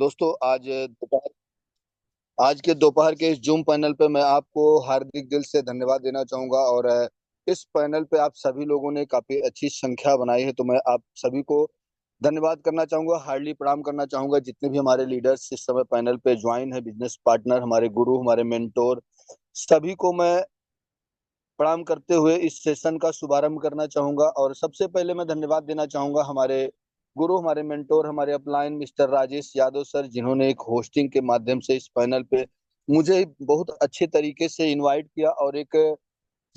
दोस्तों आज के दोपहर के इस जूम पैनल पे मैं आपको हार्दिक दिल से धन्यवाद देना चाहूंगा। और इस पैनल पे आप सभी लोगों ने काफी अच्छी संख्या बनाई है, तो मैं आप सभी को धन्यवाद करना चाहूंगा, हार्डली प्रणाम करना चाहूंगा। जितने भी हमारे लीडर्स इस समय पैनल पे ज्वाइन है, बिजनेस पार्टनर, हमारे गुरु, हमारे मेंटोर, सभी को मैं प्रणाम करते हुए इस सेशन का शुभारंभ करना चाहूंगा। और सबसे पहले मैं धन्यवाद देना चाहूंगा हमारे गुरु, हमारे मेंटोर, हमारे upline mister Rajesh Yadav sir, जिन्होंने एक होस्टिंग के माध्यम से इस पैनल पे मुझे बहुत अच्छे तरीके से इनवाइट किया। और एक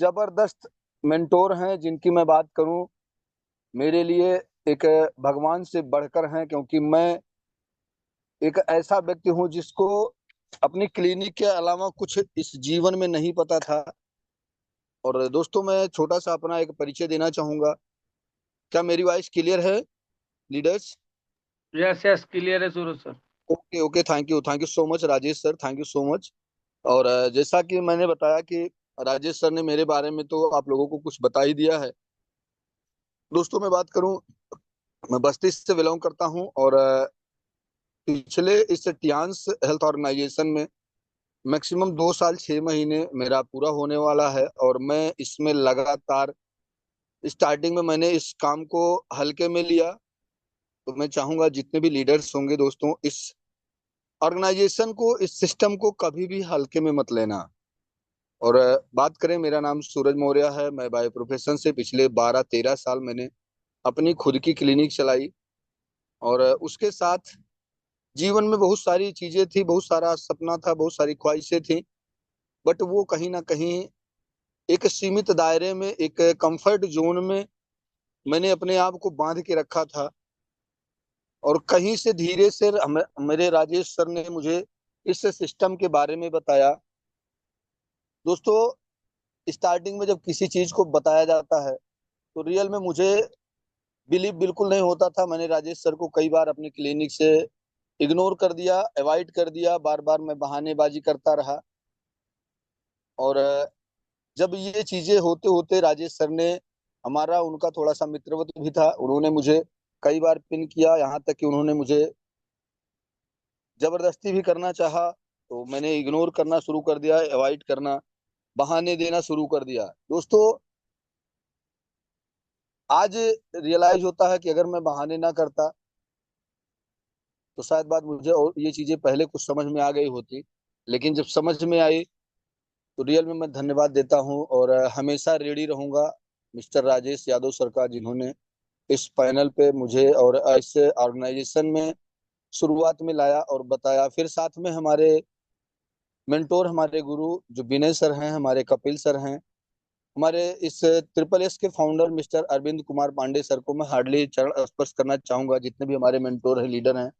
जबरदस्त मेंटोर हैं जिनकी मैं बात करूं, मेरे लिए एक भगवान से बढ़कर हैं, क्योंकि मैं एक ऐसा व्यक्ति हूं जिसको अपनी क्लिनिक के अलावा कुछ इस जीवन में नहीं पता था। और दोस्तों, मैं छोटा सा अपना एक परिचय देना चाहूंगा। क्या मेरी वॉइस क्लियर है लीडर्स? यस यस, क्लियर है Suraj sir. Okay okay, thank you so much Rajesh sir, thank you so much. और जैसा कि मैंने बताया कि राजेश सर ने मेरे बारे में तो आप लोगों को कुछ बता ही दिया है। दोस्तों, मैं बात करूं, मैं बस्ती से बिलोंग करता हूं। और पिछले इस टियांस हेल्थ ऑर्गेनाइजेशन में मैक्सिमम 2 साल 6 महीने मेरा पूरा होने वाला है। और मैं इसमें लगातार, स्टार्टिंग में मैंने इस काम को हल्के में लिया। तो मैं चाहूंगा जितने भी लीडर्स होंगे दोस्तों, इस ऑर्गेनाइजेशन को, इस सिस्टम को कभी भी हल्के में मत लेना। और बात करें, मेरा नाम सूरज मौर्य है। मैं बाय प्रोफेशन से पिछले 12 13 साल मैंने अपनी खुद की क्लिनिक चलाई। और उसके साथ जीवन में बहुत सारी चीजें थी, बहुत सारा सपना था, बहुत सारी ख्वाहिशें थी। बट वो कहीं ना कहीं एक सीमित दायरे में, एक कंफर्ट जोन में मैंने अपने आप को बांध के रखा था। और कहीं से धीरे से मेरे राजेश सर ने मुझे इस सिस्टम के बारे में बताया। दोस्तों, स्टार्टिंग में जब किसी चीज को बताया जाता है तो रियल में मुझे बिलीव बिल्कुल नहीं होता था। मैंने राजेश सर को कई बार अपनी क्लिनिक से इग्नोर कर दिया, अवॉइड कर दिया, बार बार मैं बहानेबाजी करता रहा। और जब ये चीजें होते होते राजेश सर ने, हमारा उनका थोड़ा सा मित्रवत भी था, उन्होंने मुझे कई बार पिन किया, यहाँ तक कि उन्होंने मुझे जबरदस्ती भी करना चाहा। तो मैंने इग्नोर करना शुरू कर दिया, अवॉइड करना, बहाने देना शुरू कर दिया। दोस्तों, आज रियलाइज होता है कि अगर मैं बहाने ना करता तो शायद बात मुझे, और ये चीजें पहले कुछ समझ में आ गई होती। लेकिन जब समझ में आई तो रियल में मैं धन्यवाद देता हूँ। और हमेशा रेडी रहूंगा मिस्टर राजेश यादव सर का, जिन्होंने इस पैनल पे मुझे और इस ऑर्गेनाइजेशन में शुरुआत में लाया और बताया। फिर साथ में हमारे मेंटोर, हमारे गुरु जो विनय सर हैं, हमारे कपिल सर हैं, हमारे इस ट्रिपल एस के founder mister Arvind Kumar Pandey sir को मैं हार्डली चरण स्पर्श करना चाहूंगा। जितने भी हमारे मेंटोर हैं, लीडर हैं,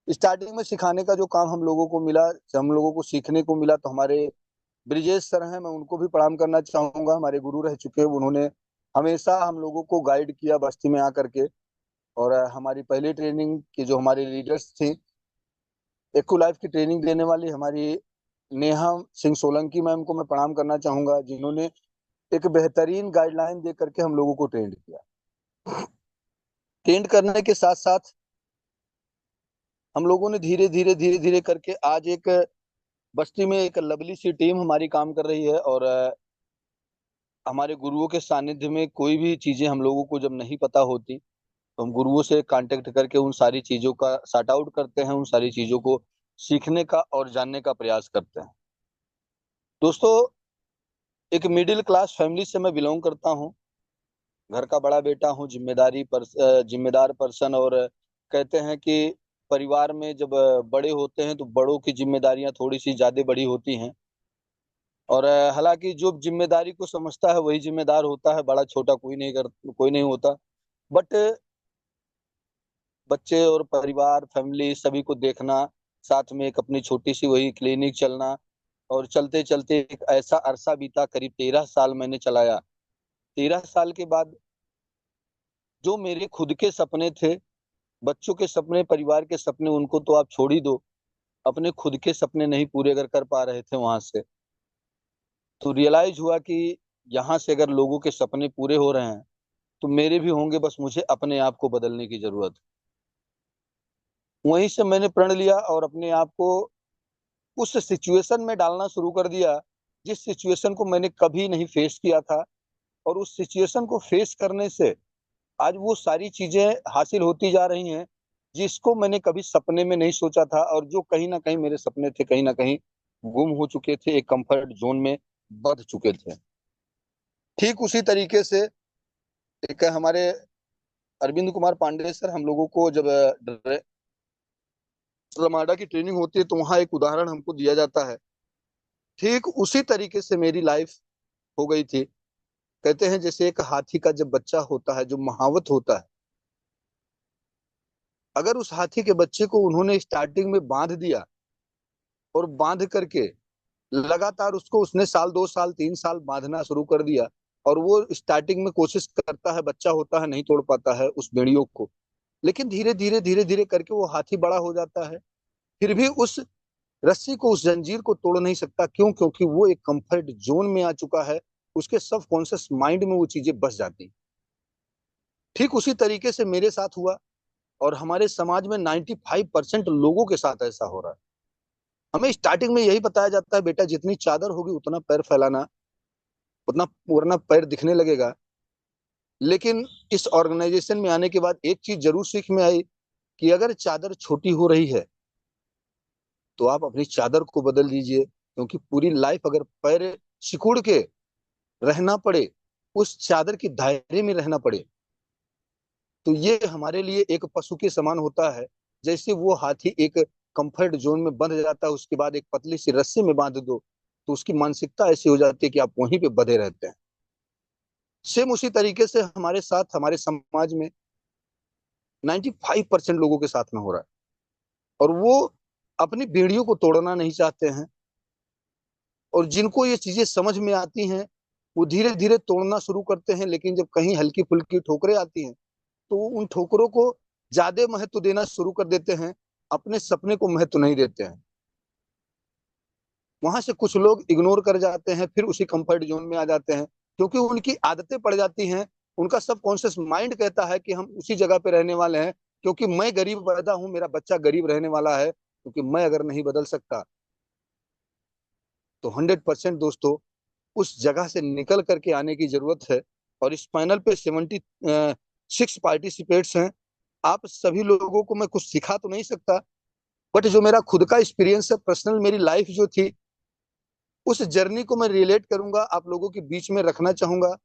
स्टार्टिंग में सिखाने का जो काम हम लोगों को मिला, हम लोगों को सीखने को मिला, तो हमारे ब्रिजेश सर हैं, मैं उनको भी प्रणाम करना चाहूंगा। हमारे गुरु रह चुके हैं, उन्होंने हमेशा हम लोगों को गाइड किया बस्ती में आकर के। और हमारी पहली ट्रेनिंग की जो हमारी लीडर्स थी, एक्ू लाइफ की ट्रेनिंग देने वाली हमारी नेहा सिंह सोलंकी मैम को मैं प्रणाम करना चाहूंगा, जिन्होंने एक बेहतरीन गाइडलाइन दे करके हम लोगों को ट्रेंड किया। ट्रेंड करने के साथ साथ हम लोगों ने धीरे धीरे करके आज एक बस्ती में एक लवली सी टीम हमारी काम कर रही है। और हमारे गुरुओं के सानिध्य में कोई भी चीजें हम लोगों को जब नहीं पता होती तो हम गुरुओं से कांटेक्ट करके उन सारी चीजों का सॉर्ट आउट करते हैं, उन सारी चीजों को सीखने का और जानने का प्रयास करते हैं। दोस्तों, एक मिडिल क्लास फैमिली से मैं बिलोंग करता हूँ, घर का बड़ा बेटा हूँ, जिम्मेदार पर्सन। और कहते हैं कि परिवार में जब बड़े होते हैं तो बड़ों की जिम्मेदारियां थोड़ी सी ज्यादा बड़ी होती हैं। और हालांकि जो जिम्मेदारी को समझता है वही जिम्मेदार होता है, बड़ा छोटा कोई नहीं होता। बट बच्चे और परिवार, फैमिली, सभी को देखना, साथ में एक अपनी छोटी सी वही क्लिनिक चलना, और चलते चलते एक ऐसा अरसा बीता, करीब 13 साल मैंने चलाया। 13 साल के बाद जो मेरे खुद के सपने थे, बच्चों के सपने, परिवार के सपने, उनको तो आप छोड़ ही दो, अपने खुद के सपने नहीं पूरे अगर कर पा रहे थे वहां से, तो रियलाइज हुआ कि यहाँ से अगर लोगों के सपने पूरे हो रहे हैं तो मेरे भी होंगे। बस मुझे अपने आप को बदलने की जरूरत है। वहीं से मैंने प्रण लिया और अपने आप को उस सिचुएशन में डालना शुरू कर दिया जिस सिचुएशन को मैंने कभी नहीं फेस किया था। और उस सिचुएशन को फेस करने से आज वो सारी चीजें हासिल होती जा रही हैं जिसको मैंने कभी सपने में नहीं सोचा था, और जो कहीं ना कहीं मेरे सपने थे कहीं ना कहीं गुम हो चुके थे, एक कंफर्ट जोन में बंध चुके थे। ठीक उसी तरीके से एक हमारे अरविंद कुमार पांडे सर, हम लोगों को जब रमाडा की ट्रेनिंग होती है तो वहाँ एक उदाहरण हमको दिया जाता है। ठीक उसी तरीके से मेरी लाइफ हो गई थी। कहते हैं जैसे एक हाथी का जब बच्चा होता है, जो महावत होता है, अगर उस हाथी के बच्चे को उन्होंने स्टार्टिंग में बांध दिया और बांध करके लगातार उसको उसने साल 2 साल 3 साल बांधना शुरू कर दिया, और वो स्टार्टिंग में कोशिश करता है, बच्चा होता है नहीं तोड़ पाता है उस बेड़ियों को, लेकिन धीरे धीरे करके वो हाथी बड़ा हो जाता है, फिर भी उस रस्सी को, उस जंजीर को तोड़ नहीं सकता। क्यों? क्योंकि वो एक कंफर्ट जोन में आ चुका है, उसके सब कॉन्शियस माइंड में वो चीजें बस जाती। ठीक उसी तरीके से मेरे साथ हुआ, और हमारे समाज में 95% लोगों के साथ ऐसा हो रहा है। हमें स्टार्टिंग में यही बताया जाता है, बेटा जितनी चादर होगी उतना पैर फैलाना, उतना, वरना पैर दिखने लगेगा। लेकिन इस ऑर्गेनाइजेशन में आने के बाद एक चीज जरूर सीख में आई कि अगर चादर छोटी हो रही है तो आप अपनी चादर को बदल दीजिए, क्योंकि पूरी लाइफ अगर पैर सिकुड़ के रहना पड़े, उस चादर की दायरे में रहना पड़े, तो ये हमारे लिए एक पशु के समान होता है। जैसे वो हाथी एक कंफर्ट जोन में बंध जाता है, उसके बाद एक पतली सी रस्सी में बांध दो तो उसकी मानसिकता ऐसी हो जाती है कि आप वहीं पे बंधे रहते हैं। सेम उसी तरीके से हमारे साथ, हमारे समाज में 95% लोगों के साथ में हो रहा है, और वो अपनी बेड़ियों को तोड़ना नहीं चाहते हैं। और जिनको ये चीजें समझ में आती हैं वो धीरे धीरे तोड़ना शुरू करते हैं, लेकिन जब कहीं हल्की फुल्की ठोकरें आती हैं तो उन ठोकरों को ज्यादा महत्व देना शुरू कर देते हैं, अपने सपने को महत्व नहीं देते हैं। वहां से कुछ लोग इग्नोर कर जाते हैं, फिर उसी कंफर्ट जोन में आ जाते हैं, क्योंकि उनकी आदतें पड़ जाती हैं। उनका सब कॉन्शियस माइंड कहता है कि हम उसी जगह पे रहने वाले हैं, क्योंकि मैं गरीब पैदा हूं, मेरा बच्चा गरीब रहने वाला है, क्योंकि मैं अगर नहीं बदल सकता तो 100% दोस्तों उस जगह से निकल करके आने की जरूरत है। और इस पैनल पे 76 पार्टिसिपेट्स हैं। आप सभी लोगों को मैं कुछ सिखा तो नहीं सकता, बट जो मेरा खुद का एक्सपीरियंस है, पर्सनल मेरी लाइफ जो थी, उस जर्नी को मैं रिलेट करूंगा, आप लोगों के बीच में रखना चाहूंगा।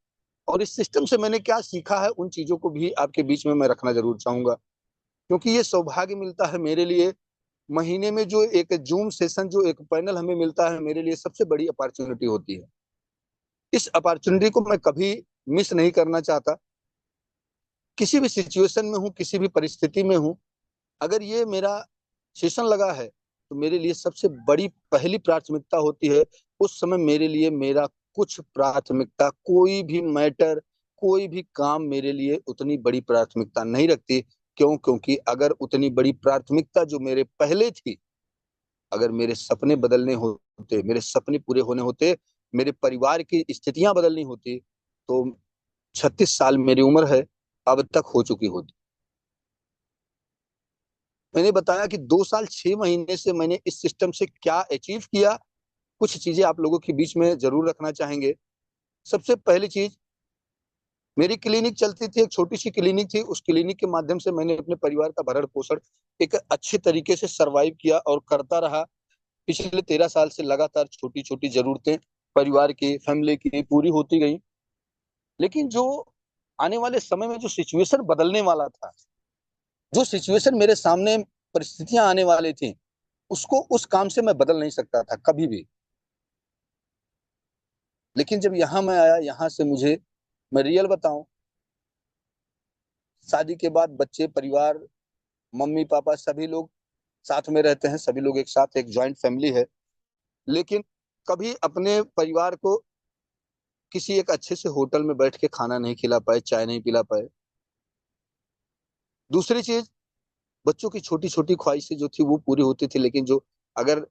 और इस सिस्टम से मैंने क्या सीखा है उन चीजों को भी आपके बीच में मैं रखना जरूर चाहूंगा, क्योंकि ये सौभाग्य मिलता है मेरे लिए। महीने में जो एक जूम सेशन, जो एक पैनल हमें मिलता है, मेरे लिए सबसे बड़ी अपॉर्चुनिटी होती है। इस अपॉर्चुनिटी को मैं कभी मिस नहीं करना चाहता। किसी भी सिचुएशन में हूँ, किसी भी परिस्थिति में हूँ, अगर ये मेरा सेशन लगा है तो मेरे लिए सबसे बड़ी पहली प्राथमिकता होती है। उस समय मेरे लिए मेरा कुछ प्राथमिकता, कोई भी मैटर, कोई भी काम मेरे लिए उतनी बड़ी प्राथमिकता नहीं रखती। क्यों? क्योंकि अगर उतनी बड़ी प्राथमिकता जो मेरे पहले थी, अगर मेरे सपने बदलने होते, मेरे सपने पूरे होने होते, मेरे परिवार की स्थितियां बदलनी होती, तो 36 साल मेरी उम्र है, अब तक हो चुकी होती। मैंने बताया कि 2 साल 6 महीने से मैंने इस सिस्टम से क्या अचीव किया, कुछ चीजें आप लोगों के बीच में जरूर रखना चाहेंगे। सबसे पहली चीज, मेरी क्लिनिक चलती थी, एक छोटी सी क्लिनिक थी, उस क्लिनिक के माध्यम से मैंने अपने परिवार का भरण पोषण एक अच्छे तरीके से सरवाइव किया और करता रहा। पिछले 13 साल से लगातार छोटी छोटी जरूरतें परिवार की, फैमिली की पूरी होती गई। लेकिन जो आने वाले समय में जो सिचुएशन बदलने वाला था, जो सिचुएशन मेरे सामने परिस्थितियां आने वाली थी, उसको उस काम से मैं बदल नहीं सकता था कभी भी। लेकिन जब यहाँ मैं आया, यहाँ से मुझे, मैं रियल बताऊं, शादी के बाद बच्चे, परिवार, मम्मी पापा सभी लोग साथ में रहते हैं, सभी लोग एक साथ, एक जॉइंट फैमिली है। लेकिन कभी अपने परिवार को किसी एक अच्छे से होटल में बैठ के खाना नहीं खिला पाए, चाय नहीं पिला पाए। दूसरी चीज, बच्चों की छोटी छोटी ख्वाहिशें जो थी वो पूरी होती थी, लेकिन जो अगर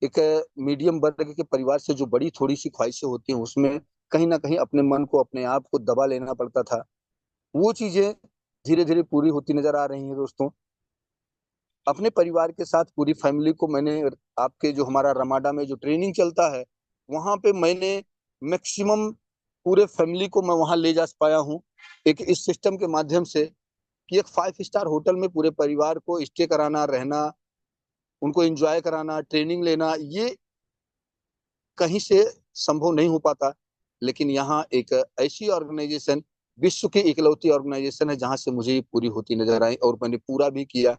एक मीडियम वर्ग के परिवार से जो बड़ी थोड़ी सी ख्वाहिशें होती हैं, उसमें कहीं ना कहीं अपने मन को, अपने आप को दबा लेना पड़ता था। वो चीजें धीरे धीरे पूरी होती नजर आ रही हैं दोस्तों। अपने परिवार के साथ पूरी फैमिली को मैंने, आपके जो हमारा रमाडा में जो ट्रेनिंग चलता है वहां पे मैंने मैक्सिमम पूरे फैमिली को मैं वहां ले जा पाया हूँ, एक इस सिस्टम के माध्यम से कि एक 5 स्टार होटल में पूरे परिवार को स्टे कराना, रहना, उनको एंजॉय कराना, ट्रेनिंग लेना, ये कहीं से संभव नहीं हो पाता। लेकिन यहाँ एक ऐसी ऑर्गेनाइजेशन, विश्व की इकलौती ऑर्गेनाइजेशन है जहां से मुझे ये पूरी होती नजर आई, और मैंने पूरा भी किया।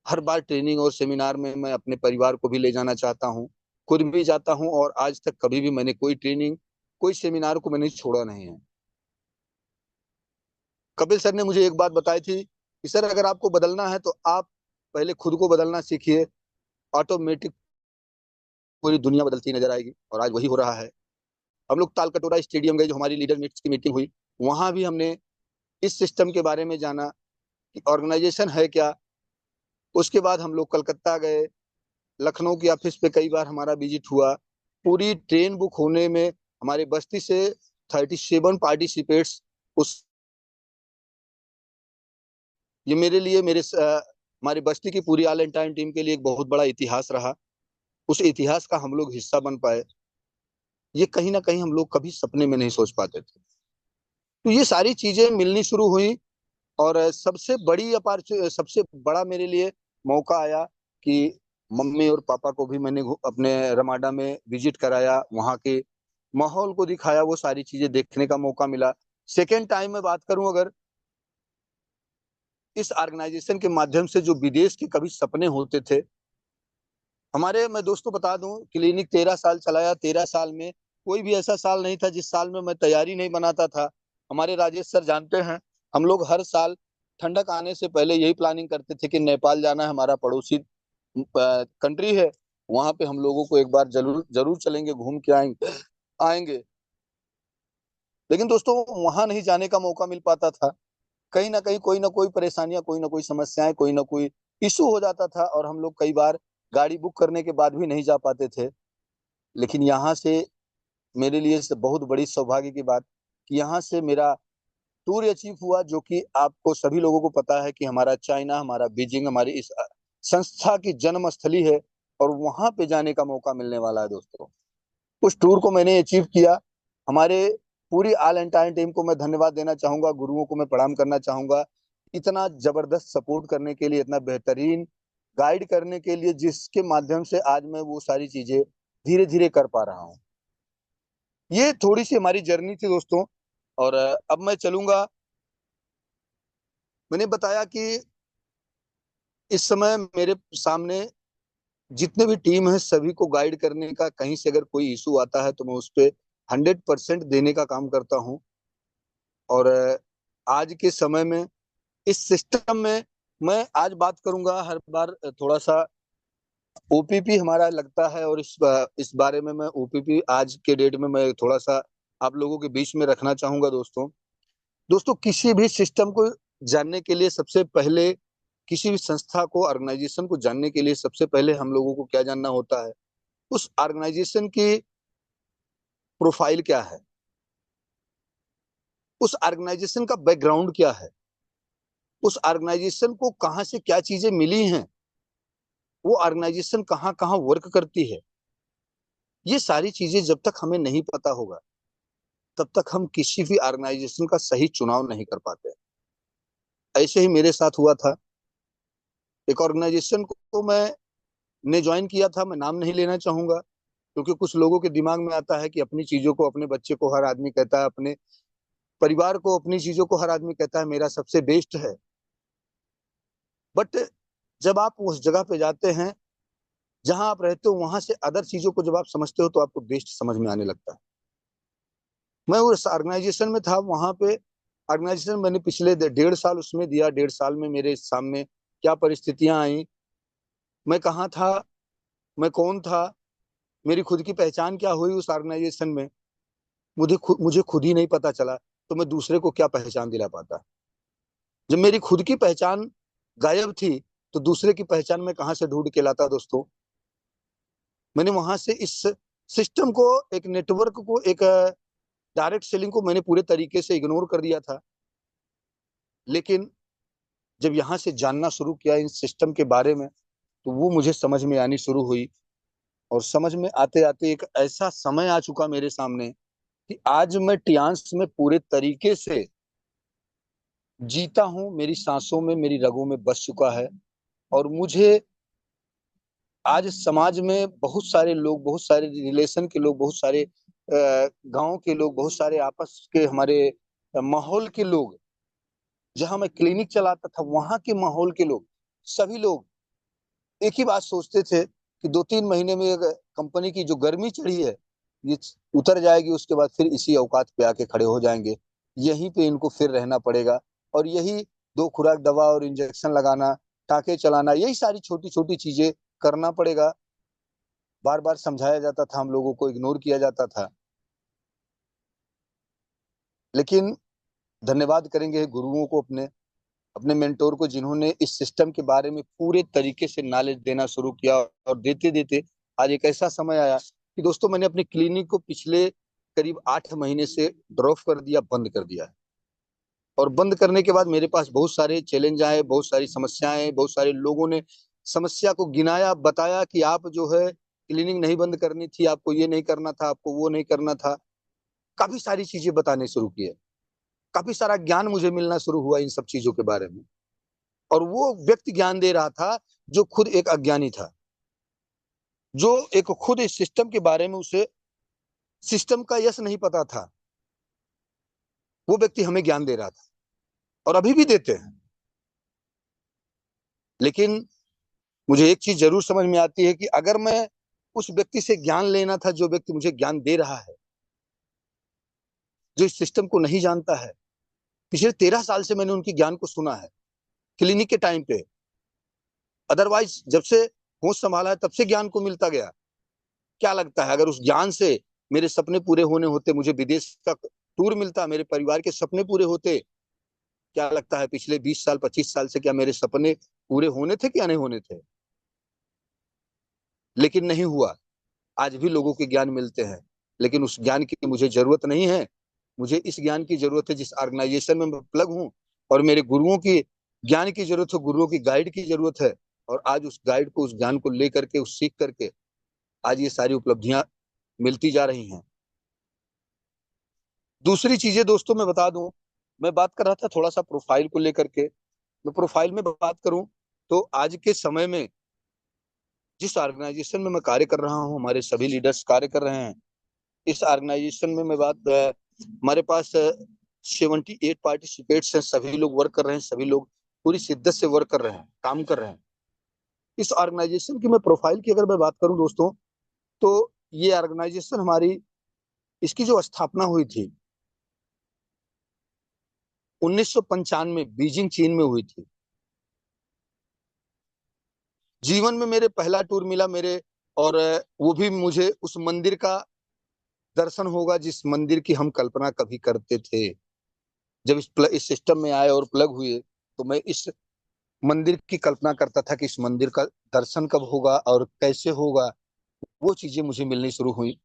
हर बार ट्रेनिंग और सेमिनार में मैं अपने परिवार को भी ले जाना चाहता हूँ, खुद भी जाता हूँ, और आज तक कभी भी मैंने कोई ट्रेनिंग, कोई सेमिनार को मैंने छोड़ा नहीं है। कपिल सर ने मुझे एक बात बताई थी कि सर अगर आपको बदलना है तो आप पहले खुद को बदलना सीखिए, ऑटोमेटिक पूरी दुनिया बदलती नजर आएगी, और आज वही हो रहा है। हम लोग तालकटोरा स्टेडियम गए, जो हमारी लीडर मीट्स की मीटिंग हुई, वहां भी हमने इस सिस्टम के बारे में जाना कि ऑर्गेनाइजेशन है क्या। उसके बाद हम लोग कलकत्ता गए, लखनऊ की ऑफिस पे कई बार हमारा विजिट हुआ। पूरी ट्रेन बुक होने में हमारे बस्ती से 37 पार्टिसिपेट्स, उस ये मेरे लिए, हमारी बस्ती की पूरी ऑल इंडियन टीम के लिए एक बहुत बड़ा इतिहास रहा। उस इतिहास का हम लोग हिस्सा बन पाए, ये कहीं ना कहीं हम लोग कभी सपने में नहीं सोच पाते थे। तो ये सारी चीजें मिलनी शुरू हुई, और सबसे बड़ा मेरे लिए मौका आया कि मम्मी और पापा को भी मैंने अपने रमाडा में विजिट कराया, वहाँ के माहौल को दिखाया, वो सारी चीजें देखने का मौका मिला। सेकेंड टाइम में बात करूं अगर, इस ऑर्गेनाइजेशन के माध्यम से जो विदेश के कभी सपने होते थे हमारे, मैं दोस्तों बता दूं, क्लिनिक 13 साल चलाया, 13 साल में कोई भी ऐसा साल नहीं था जिस साल में मैं तैयारी नहीं बनाता था। हमारे राजेश सर जानते हैं, हम लोग हर साल ठंडक आने से पहले यही प्लानिंग करते थे कि नेपाल जाना है, हमारा पड़ोसी कंट्री है, वहां पे हम लोगों को एक बार जरूर जरूर चलेंगे, घूम के आएंगे आएंगे। लेकिन दोस्तों वहां नहीं जाने का मौका मिल पाता था, कहीं ना कहीं कोई ना कोई परेशानियां, कोई ना कोई समस्याएं, कोई ना कोई इशू हो जाता था, और हम लोग कई बार गाड़ी बुक करने के बाद भी नहीं जा पाते थे। लेकिन यहाँ से मेरे लिए बहुत बड़ी सौभाग्य की बात कि यहाँ से मेरा टूर अचीव हुआ, जो कि आपको सभी लोगों को पता है कि हमारा चाइना, हमारा बीजिंग, हमारी इस संस्था की जन्म स्थली है, और वहां पे जाने का मौका मिलने वाला है दोस्तों। उस टूर को मैंने अचीव किया। हमारे पूरी ऑल एंटायर टीम को मैं धन्यवाद देना चाहूंगा, गुरुओं को मैं प्रणाम करना चाहूंगा, इतना जबरदस्त सपोर्ट करने के लिए, इतना बेहतरीन गाइड करने के लिए, जिसके माध्यम से आज मैं वो सारी चीजें धीरे धीरे कर पा रहा हूँ। ये थोड़ी सी हमारी जर्नी थी दोस्तों। और अब मैं चलूंगा, मैंने बताया कि इस समय मेरे सामने जितने भी टीम है सभी को गाइड करने का, कहीं से अगर कोई इशू आता है तो मैं उस पर 100% देने का काम करता हूँ। और आज के समय में इस सिस्टम में मैं आज बात करूंगा हर बार थोड़ा सा ओपीपी हमारा लगता है, और इस बारे में मैं ओपीपी आज के डेट में मैं थोड़ा सा आप लोगों के बीच में रखना चाहूंगा दोस्तों। दोस्तों किसी भी सिस्टम को जानने के लिए सबसे पहले, किसी भी संस्था को, ऑर्गेनाइजेशन को जानने के लिए सबसे पहले हम लोगों को क्या जानना होता है, उस ऑर्गेनाइजेशन की प्रोफाइल क्या है, उस ऑर्गेनाइजेशन का बैकग्राउंड क्या है, उस ऑर्गेनाइजेशन को कहाँ से क्या चीजें मिली हैं, वो ऑर्गेनाइजेशन कहाँ कहाँ वर्क करती है। ये सारी चीजें जब तक हमें नहीं पता होगा तब तक हम किसी भी ऑर्गेनाइजेशन का सही चुनाव नहीं कर पाते। ऐसे ही मेरे साथ हुआ था। एक ऑर्गेनाइजेशन को मैं ने ज्वाइन किया था, मैं नाम नहीं लेना चाहूंगा, क्योंकि कुछ लोगों के दिमाग में आता है कि अपनी चीजों को, अपने बच्चे को हर आदमी कहता है, अपने परिवार को, अपनी चीजों को हर आदमी कहता है मेरा सबसे बेस्ट है। बट जब आप उस जगह पे जाते हैं जहां आप रहते हो, वहां से अदर चीजों को जब आप समझते हो तो आपको बेस्ट समझ में आने लगता है। मैं उस ऑर्गेनाइजेशन में था, वहां पे ऑर्गेनाइजेशन मैंने पिछले 1.5 साल उसमें दिया। 1.5 साल में मेरे सामने क्या परिस्थितियां आई, मैं कहाँ था, मैं कौन था, मेरी खुद की पहचान क्या हुई उस ऑर्गेनाइजेशन में, मुझे खुद ही नहीं पता चला, तो मैं दूसरे को क्या पहचान दिला पाता। जब मेरी खुद की पहचान गायब थी तो दूसरे की पहचान में कहाँ से ढूंढ के लाता दोस्तों। मैंने वहां से इस सिस्टम को, एक नेटवर्क को, एक डायरेक्ट सेलिंग को मैंने पूरे तरीके से इग्नोर कर दिया था। लेकिन जब यहाँ से जानना शुरू किया इन सिस्टम के बारे में, तो वो मुझे समझ में आनी शुरू हुई। और समझ में आते आते एक ऐसा समय आ चुका मेरे सामने कि आज मैं टियांस में पूरे तरीके से जीता हूं, मेरी सांसों में, मेरी रगों में बस चुका है। और मुझे आज समाज में बहुत सारे लोग, बहुत सारे रिलेशन के लोग, बहुत सारे गांव के लोग, बहुत सारे आपस के हमारे माहौल के लोग, जहां मैं क्लिनिक चलाता था वहां के माहौल के लोग, सभी लोग एक ही बात सोचते थे कि 2-3 महीने में कंपनी की जो गर्मी चढ़ी है ये उतर जाएगी, उसके बाद फिर इसी औकात पे आके खड़े हो जाएंगे, यहीं पे इनको फिर रहना पड़ेगा। और यही 2 खुराक दवा और इंजेक्शन लगाना, टाँके चलाना, यही सारी छोटी छोटी चीजें करना पड़ेगा। बार बार समझाया जाता था, हम लोगों को इग्नोर किया जाता था। लेकिन धन्यवाद करेंगे गुरुओं को, अपने अपने मेंटोर को, जिन्होंने इस सिस्टम के बारे में पूरे तरीके से नॉलेज देना शुरू किया। और देते देते आज एक ऐसा समय आया कि दोस्तों मैंने अपनी क्लिनिक को पिछले करीब 8 महीने से ड्रॉप कर दिया, बंद कर दिया। और बंद करने के बाद मेरे पास बहुत सारे चैलेंज आए, बहुत सारी समस्याएं, बहुत सारे लोगों ने समस्या को गिनाया, बताया कि आप जो है क्लिनिक नहीं बंद करनी थी, आपको ये नहीं करना था, आपको वो नहीं करना था। काफी सारी चीजें बताने शुरू किए, काफी सारा ज्ञान मुझे मिलना शुरू हुआ इन सब चीजों के बारे में। और वो व्यक्ति ज्ञान दे रहा था जो खुद एक अज्ञानी था, जो एक खुद इस सिस्टम के बारे में, उसे सिस्टम का यस नहीं पता था। वो व्यक्ति हमें ज्ञान दे रहा था और अभी भी देते हैं। लेकिन मुझे एक चीज जरूर समझ में आती है कि अगर मैं उस व्यक्ति से ज्ञान लेना था, जो व्यक्ति मुझे ज्ञान दे रहा है, जो इस सिस्टम को नहीं जानता है, पिछले 13 साल से मैंने उनकी ज्ञान को सुना है क्लिनिक के टाइम पे। अदरवाइज जब से होश संभाला है तब से ज्ञान को मिलता गया। क्या लगता है अगर उस ज्ञान से मेरे सपने पूरे होने होते, मुझे विदेश का टूर मिलता, मेरे परिवार के सपने पूरे होते, क्या लगता है पिछले 20 साल 25 साल से क्या मेरे सपने पूरे होने थे, क्या नहीं होने थे? लेकिन नहीं हुआ। आज भी लोगों के ज्ञान मिलते हैं, लेकिन उस ज्ञान की मुझे जरूरत नहीं है। मुझे इस ज्ञान की जरूरत है जिस ऑर्गेनाइजेशन में मैं प्लग हूँ, और मेरे गुरुओं की ज्ञान की जरूरत है, गुरुओं की गाइड की जरूरत है। और आज उस गाइड को, उस ज्ञान को लेकर के, उस सीख करके आज ये सारी उपलब्धियां मिलती जा रही हैं। दूसरी चीजें दोस्तों मैं बता दूं, मैं बात कर रहा था थोड़ा सा प्रोफाइल को लेकर के। मैं प्रोफाइल में बात करूं तो आज के समय में जिस ऑर्गेनाइजेशन में मैं कार्य कर रहा हूं, हमारे सभी लीडर्स कार्य कर रहे हैं। इस ऑर्गेनाइजेशन में मैं बात हमारे पास 78 पार्टिसिपेट्स हैं, सभी लोग वर्क कर रहे हैं, सभी लोग पूरी शिद्दत से वर्क कर रहे हैं, काम कर रहे हैं। इस ऑर्गेनाइजेशन की मैं प्रोफाइल की अगर मैं बात करूं दोस्तों, तो ये ऑर्गेनाइजेशन हमारी, इसकी जो स्थापना हुई थी 1995 बीजिंग चीन में हुई थी। जीवन में मेरे पहला टूर मिला मेरे, और वो भी मुझे उस मंदिर का दर्शन होगा जिस मंदिर की हम कल्पना कभी करते थे। जब इस सिस्टम में आए और प्लग हुए, तो मैं इस मंदिर की कल्पना करता था कि इस मंदिर का दर्शन कब होगा और कैसे होगा। वो चीजें मुझे मिलनी शुरू हुई।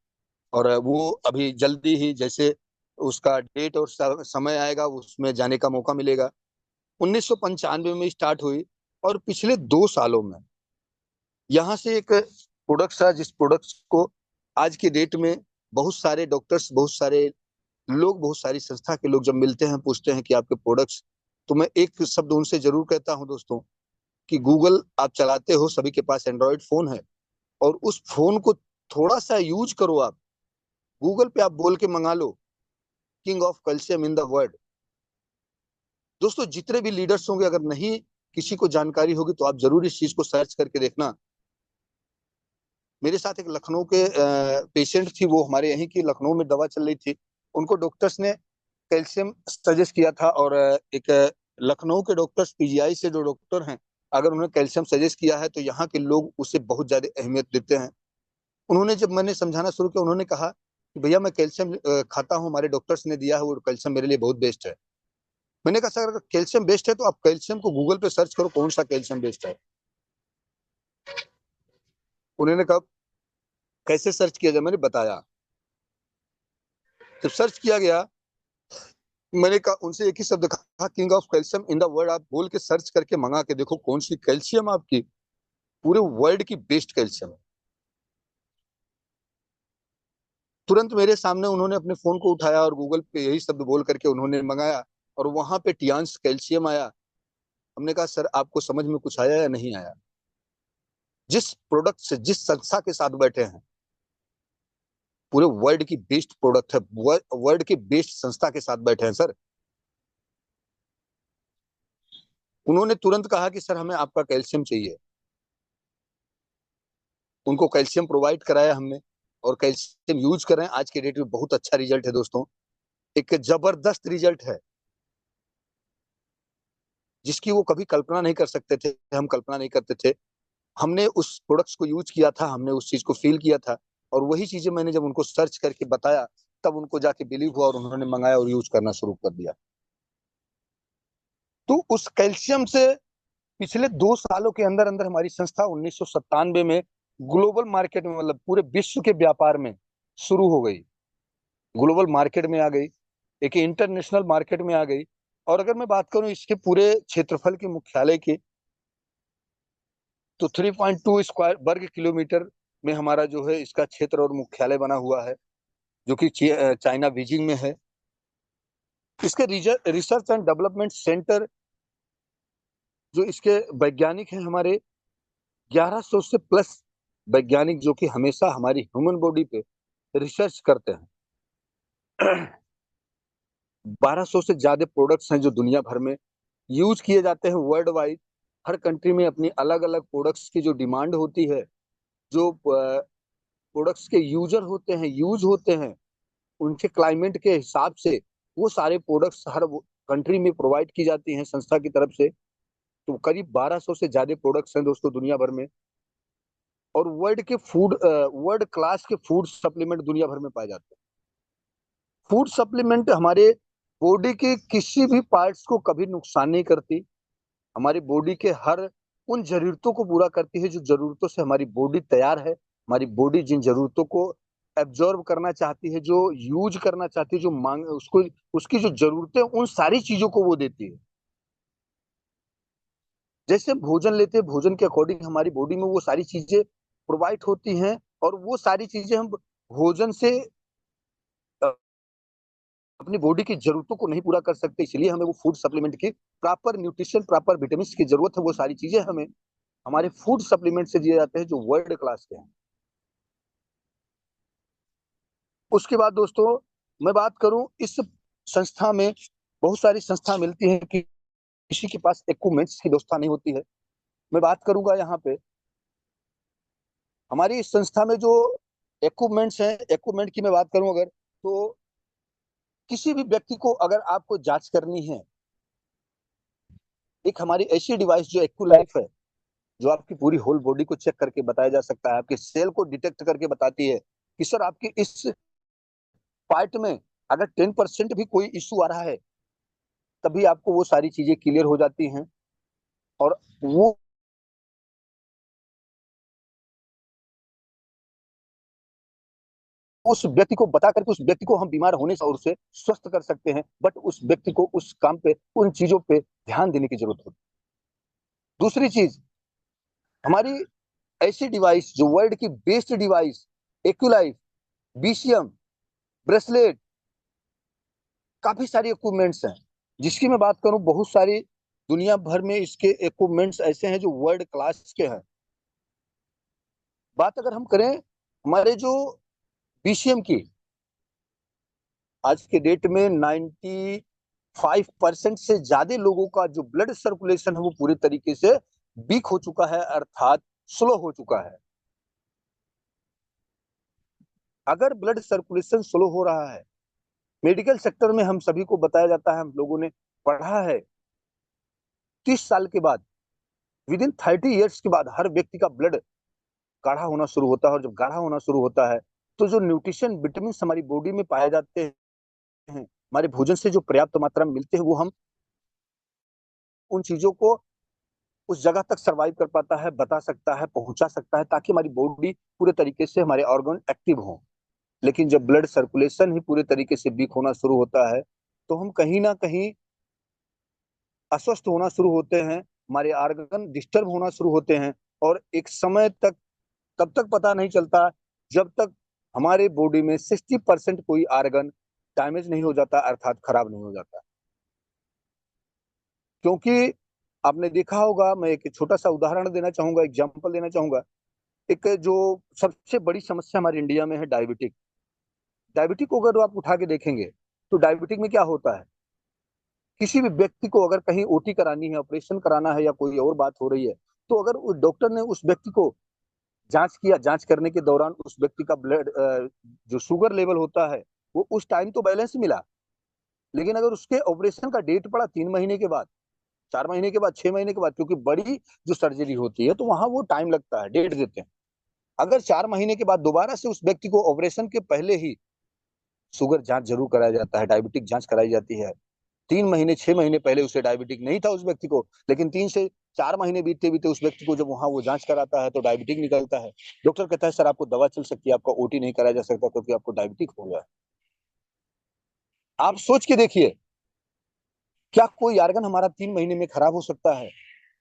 और वो अभी जल्दी ही, जैसे उसका डेट और समय आएगा, उसमें जाने का मौका मिलेगा। 1995 में स्टार्ट हुई, और पिछले 2 सालों में यहाँ से एक प्रोडक्ट था, जिस प्रोडक्ट को आज के डेट में बहुत सारे डॉक्टर्स, बहुत सारे लोग, बहुत सारी संस्था के लोग जब मिलते हैं, पूछते हैं कि आपके प्रोडक्ट्स, तो मैं एक शब्द उनसे जरूर कहता हूं दोस्तों, कि गूगल आप चलाते हो, सभी के पास एंड्रॉयड फोन है, और उस फोन को थोड़ा सा यूज करो आप। गूगल पे आप बोल के मंगा लो, king of calcium in the world. दोस्तों जितने भी लीडर्स होंगे, अगर नहीं किसी को जानकारी होगी तो आप जरूर इस चीज को सर्च करके देखना। मेरे साथ एक लखनऊ के पेशेंट थी, वो हमारे यहीं की लखनऊ में दवा चल रही थी। उनको डॉक्टर्स ने कैल्शियम सजेस्ट किया था, और एक लखनऊ के डॉक्टर्स, पीजीआई से जो डॉक्टर हैं, अगर उन्होंने कैल्शियम सजेस्ट किया है तो यहाँ के लोग उसे बहुत ज्यादा अहमियत देते हैं। उन्होंने, जब मैंने समझाना शुरू किया, उन्होंने कहा कि भैया मैं कैल्शियम खाता हूँ, हमारे डॉक्टर्स ने दिया है, वो कैल्शियम मेरे लिए बहुत बेस्ट है। मैंने कहा सर अगर कैल्शियम बेस्ट है तो आप कैल्शियम को गूगल पे सर्च करो कौन सा कैल्शियम बेस्ट है। उन्होंने कहा कैसे सर्च किया जाए, मैंने बताया। जब सर्च किया गया मैंने कहा उनसे एक ही शब्द कहा, king of calcium in the world. आप बोल के सर्च करके मंगा के देखो कौन सी कैल्शियम आपकी पूरे वर्ल्ड की बेस्ट कैल्शियम है। तुरंत मेरे सामने उन्होंने अपने फोन को उठाया और गूगल पे यही शब्द बोल करके उन्होंने मंगाया, और वहां पे टियांस कैल्शियम आया। हमने कहा सर आपको समझ में कुछ आया या नहीं आया? जिस प्रोडक्ट से, जिस संस्था के साथ बैठे हैं, पूरे वर्ल्ड की बेस्ट प्रोडक्ट है, वर्ल्ड की बेस्ट संस्था के साथ बैठे हैं सर। उन्होंने तुरंत कहा कि सर हमें आपका कैल्शियम चाहिए। उनको कैल्शियम प्रोवाइड कराया हमने, और कैल्शियम यूज कर रहे हैं। आज के डेट में बहुत अच्छा रिजल्ट है दोस्तों, एक जबरदस्त रिजल्ट है, जिसकी वो कभी कल्पना नहीं कर सकते थे, हम कल्पना नहीं करते थे। हमने उस प्रोडक्ट्स को यूज किया था, हमने उस चीज को फील किया था, और वही चीजें मैंने जब उनको सर्च करके बताया, तब उनको जाके बिलीव हुआ और उन्होंने मंगाया और यूज करना शुरू कर दिया। तो उस कैल्शियम से पिछले 2 सालों के अंदर अंदर हमारी संस्था 1997 में ग्लोबल मार्केट में, मतलब पूरे विश्व के व्यापार में शुरू हो गई, ग्लोबल मार्केट में आ गई, एक इंटरनेशनल मार्केट में आ गई। और अगर मैं बात करूं इसके पूरे क्षेत्रफल के मुख्यालय की, तो 3.2 स्क्वायर वर्ग किलोमीटर में हमारा जो है इसका क्षेत्र और मुख्यालय बना हुआ है, जो कि चाइना बीजिंग में है। इसके रिसर्च एंड डेवलपमेंट सेंटर, जो इसके वैज्ञानिक हैं हमारे 1100 से प्लस वैज्ञानिक, जो कि हमेशा हमारी ह्यूमन बॉडी पे रिसर्च करते हैं। 1200 से ज्यादा प्रोडक्ट्स हैं जो दुनिया भर में यूज किए जाते हैं वर्ल्ड वाइड। हर कंट्री में अपनी अलग अलग प्रोडक्ट्स की जो डिमांड होती है, जो प्रोडक्ट्स के यूजर होते हैं, यूज होते हैं, उनके क्लाइमेट के हिसाब से वो सारे प्रोडक्ट्स हर कंट्री में प्रोवाइड की जाती हैं संस्था की तरफ से। तो करीब 1200 से ज्यादा प्रोडक्ट्स हैं दोस्तों दुनिया भर में। और वर्ल्ड क्लास के फूड सप्लीमेंट दुनिया भर में पाए जाते हैं। फूड सप्लीमेंट हमारे बॉडी के किसी भी पार्ट्स को कभी नुकसान नहीं करती, हमारी बॉडी के हर उन जरूरतों को पूरा करती है जो जरूरतों से हमारी बॉडी तैयार है। हमारी बॉडी जिन जरूरतों को एब्जॉर्ब करना चाहती है, जो यूज करना चाहती है, जो मांग उसको, उसकी जो जरूरतें, उन सारी चीजों को वो देती है। जैसे हम भोजन लेते हैं, भोजन के अकॉर्डिंग हमारी बॉडी में वो सारी चीजें प्रोवाइड होती हैं, और वो सारी चीजें हम भोजन से अपनी बॉडी की जरूरतों को नहीं पूरा कर सकते, इसलिए हमें वो फूड सप्लीमेंट की प्रॉपर न्यूट्रिशन, प्रॉपर विटामिन की जरूरत है। वो सारी चीजें हमें हमारे फूड सप्लीमेंट से दिए जाते हैं, जो वर्ल्ड क्लास के हैं। उसके बाद दोस्तों मैं बात करूं, इस संस्था में बहुत सारी संस्था मिलती है कि किसी के पास इक्विपमेंट्स की व्यवस्था नहीं होती है। मैं बात करूंगा यहाँ पे हमारी इस संस्था में जो इक्विपमेंट्स हैं, इक्विपमेंट की मैं बात करूं अगर, तो किसी भी व्यक्ति को अगर आपको जांच करनी है, एक हमारी ऐसी डिवाइस जो एक्यूलाइफ है, जो आपकी पूरी होल बॉडी को चेक करके बताया जा सकता है, आपके सेल को डिटेक्ट करके बताती है कि सर आपकी इस पार्ट में अगर 10% भी कोई इश्यू आ रहा है, तभी आपको वो सारी चीजें क्लियर हो जाती हैं। और वो उस व्यक्ति को बता करके उस व्यक्ति को हम बीमार होने से और उसे स्वस्थ कर सकते हैं, बट उस व्यक्ति को उस काम पे, उन चीजों पे ध्यान देने की जरूरत होती है। दूसरी चीज, हमारी ऐसी डिवाइस जो वर्ल्ड की बेस्ट डिवाइस, एक्यूलाइफ, बीसीएम, ब्रेसलेट, काफी सारी इक्विपमेंट्स हैं। जिसकी मैं बात करूं, बहुत सारी दुनिया भर में इसके इक्विपमेंट्स ऐसे हैं जो वर्ल्ड क्लास के हैं। बात अगर हम करें हमारे जो बीसीएम की, आज के डेट में 95% से ज्यादा लोगों का जो ब्लड सर्कुलेशन है वो पूरी तरीके से वीक हो चुका है, अर्थात स्लो हो चुका है। अगर ब्लड सर्कुलेशन स्लो हो रहा है, मेडिकल सेक्टर में हम सभी को बताया जाता है, हम लोगों ने पढ़ा है, 30 साल के बाद, विद इन 30 ईयर्स के बाद हर व्यक्ति का ब्लड गाढ़ा होना शुरू होता है। और जब गाढ़ा होना शुरू होता है, तो जो न्यूट्रिशन विटामिन हमारी बॉडी में पाए जाते हैं, हमारे भोजन से जो पर्याप्त मात्रा में मिलते हैं, वो हम उन चीजों को उस जगह तक सरवाइव कर पाता है, बता सकता है, पहुंचा सकता है, ताकि हमारी बॉडी पूरे तरीके से, हमारे ऑर्गन एक्टिव हो। लेकिन जब ब्लड सर्कुलेशन ही पूरे तरीके से वीक होना शुरू होता है, तो हम कहीं ना कहीं अस्वस्थ होना शुरू होते हैं, हमारे आर्गन डिस्टर्ब होना शुरू होते हैं। और एक समय तक, तब तक पता नहीं चलता जब तक हमारे बॉडी में 60% कोई आर्गन डैमेज नहीं हो जाता, अर्थात खराब नहीं हो जाता। क्योंकि आपने देखा होगा, मैं एक छोटा सा उदाहरण देना चाहूंगा, एग्जांपल देना चाहूंगा। एक जो सबसे बड़ी समस्या हमारे इंडिया में है, डायबिटिक। डायबिटिक को अगर आप उठा के देखेंगे तो डायबिटिक में क्या होता है, किसी भी व्यक्ति को अगर कहीं ओटी करानी है, ऑपरेशन कराना है, या कोई और बात हो रही है, तो अगर उस डॉक्टर ने उस व्यक्ति को जांच किया, जांच करने के दौरान उस व्यक्ति का ब्लड जो शुगर लेवल होता है वो उस टाइम तो बैलेंस मिला, लेकिन अगर उसके ऑपरेशन का डेट पड़ा 3 महीने के बाद, 4 महीने के बाद, 6 महीने के बाद, क्योंकि बड़ी जो सर्जरी होती है तो वहां वो टाइम लगता है, डेट देते हैं। अगर 4 महीने के बाद दोबारा से उस व्यक्ति को ऑपरेशन के पहले ही शुगर जांच जरूर कराया जाता है, डायबिटिक जांच कराई जाती है। 3 महीने, 6 महीने पहले उसे डायबिटिक नहीं था उस व्यक्ति को, लेकिन 3 से 4 महीने बीतते बीते उस व्यक्ति को जब वहां वो जांच कराता है तो डायबिटिक निकलता है। डॉक्टर कहता है सर आपको दवा चल सकती है, आपका ओटी नहीं कराया जा सकता क्योंकि आपको डायबिटिक हो गया है। आप सोच के देखिए, क्या कोई आर्गन हमारा 3 महीने में खराब हो सकता है?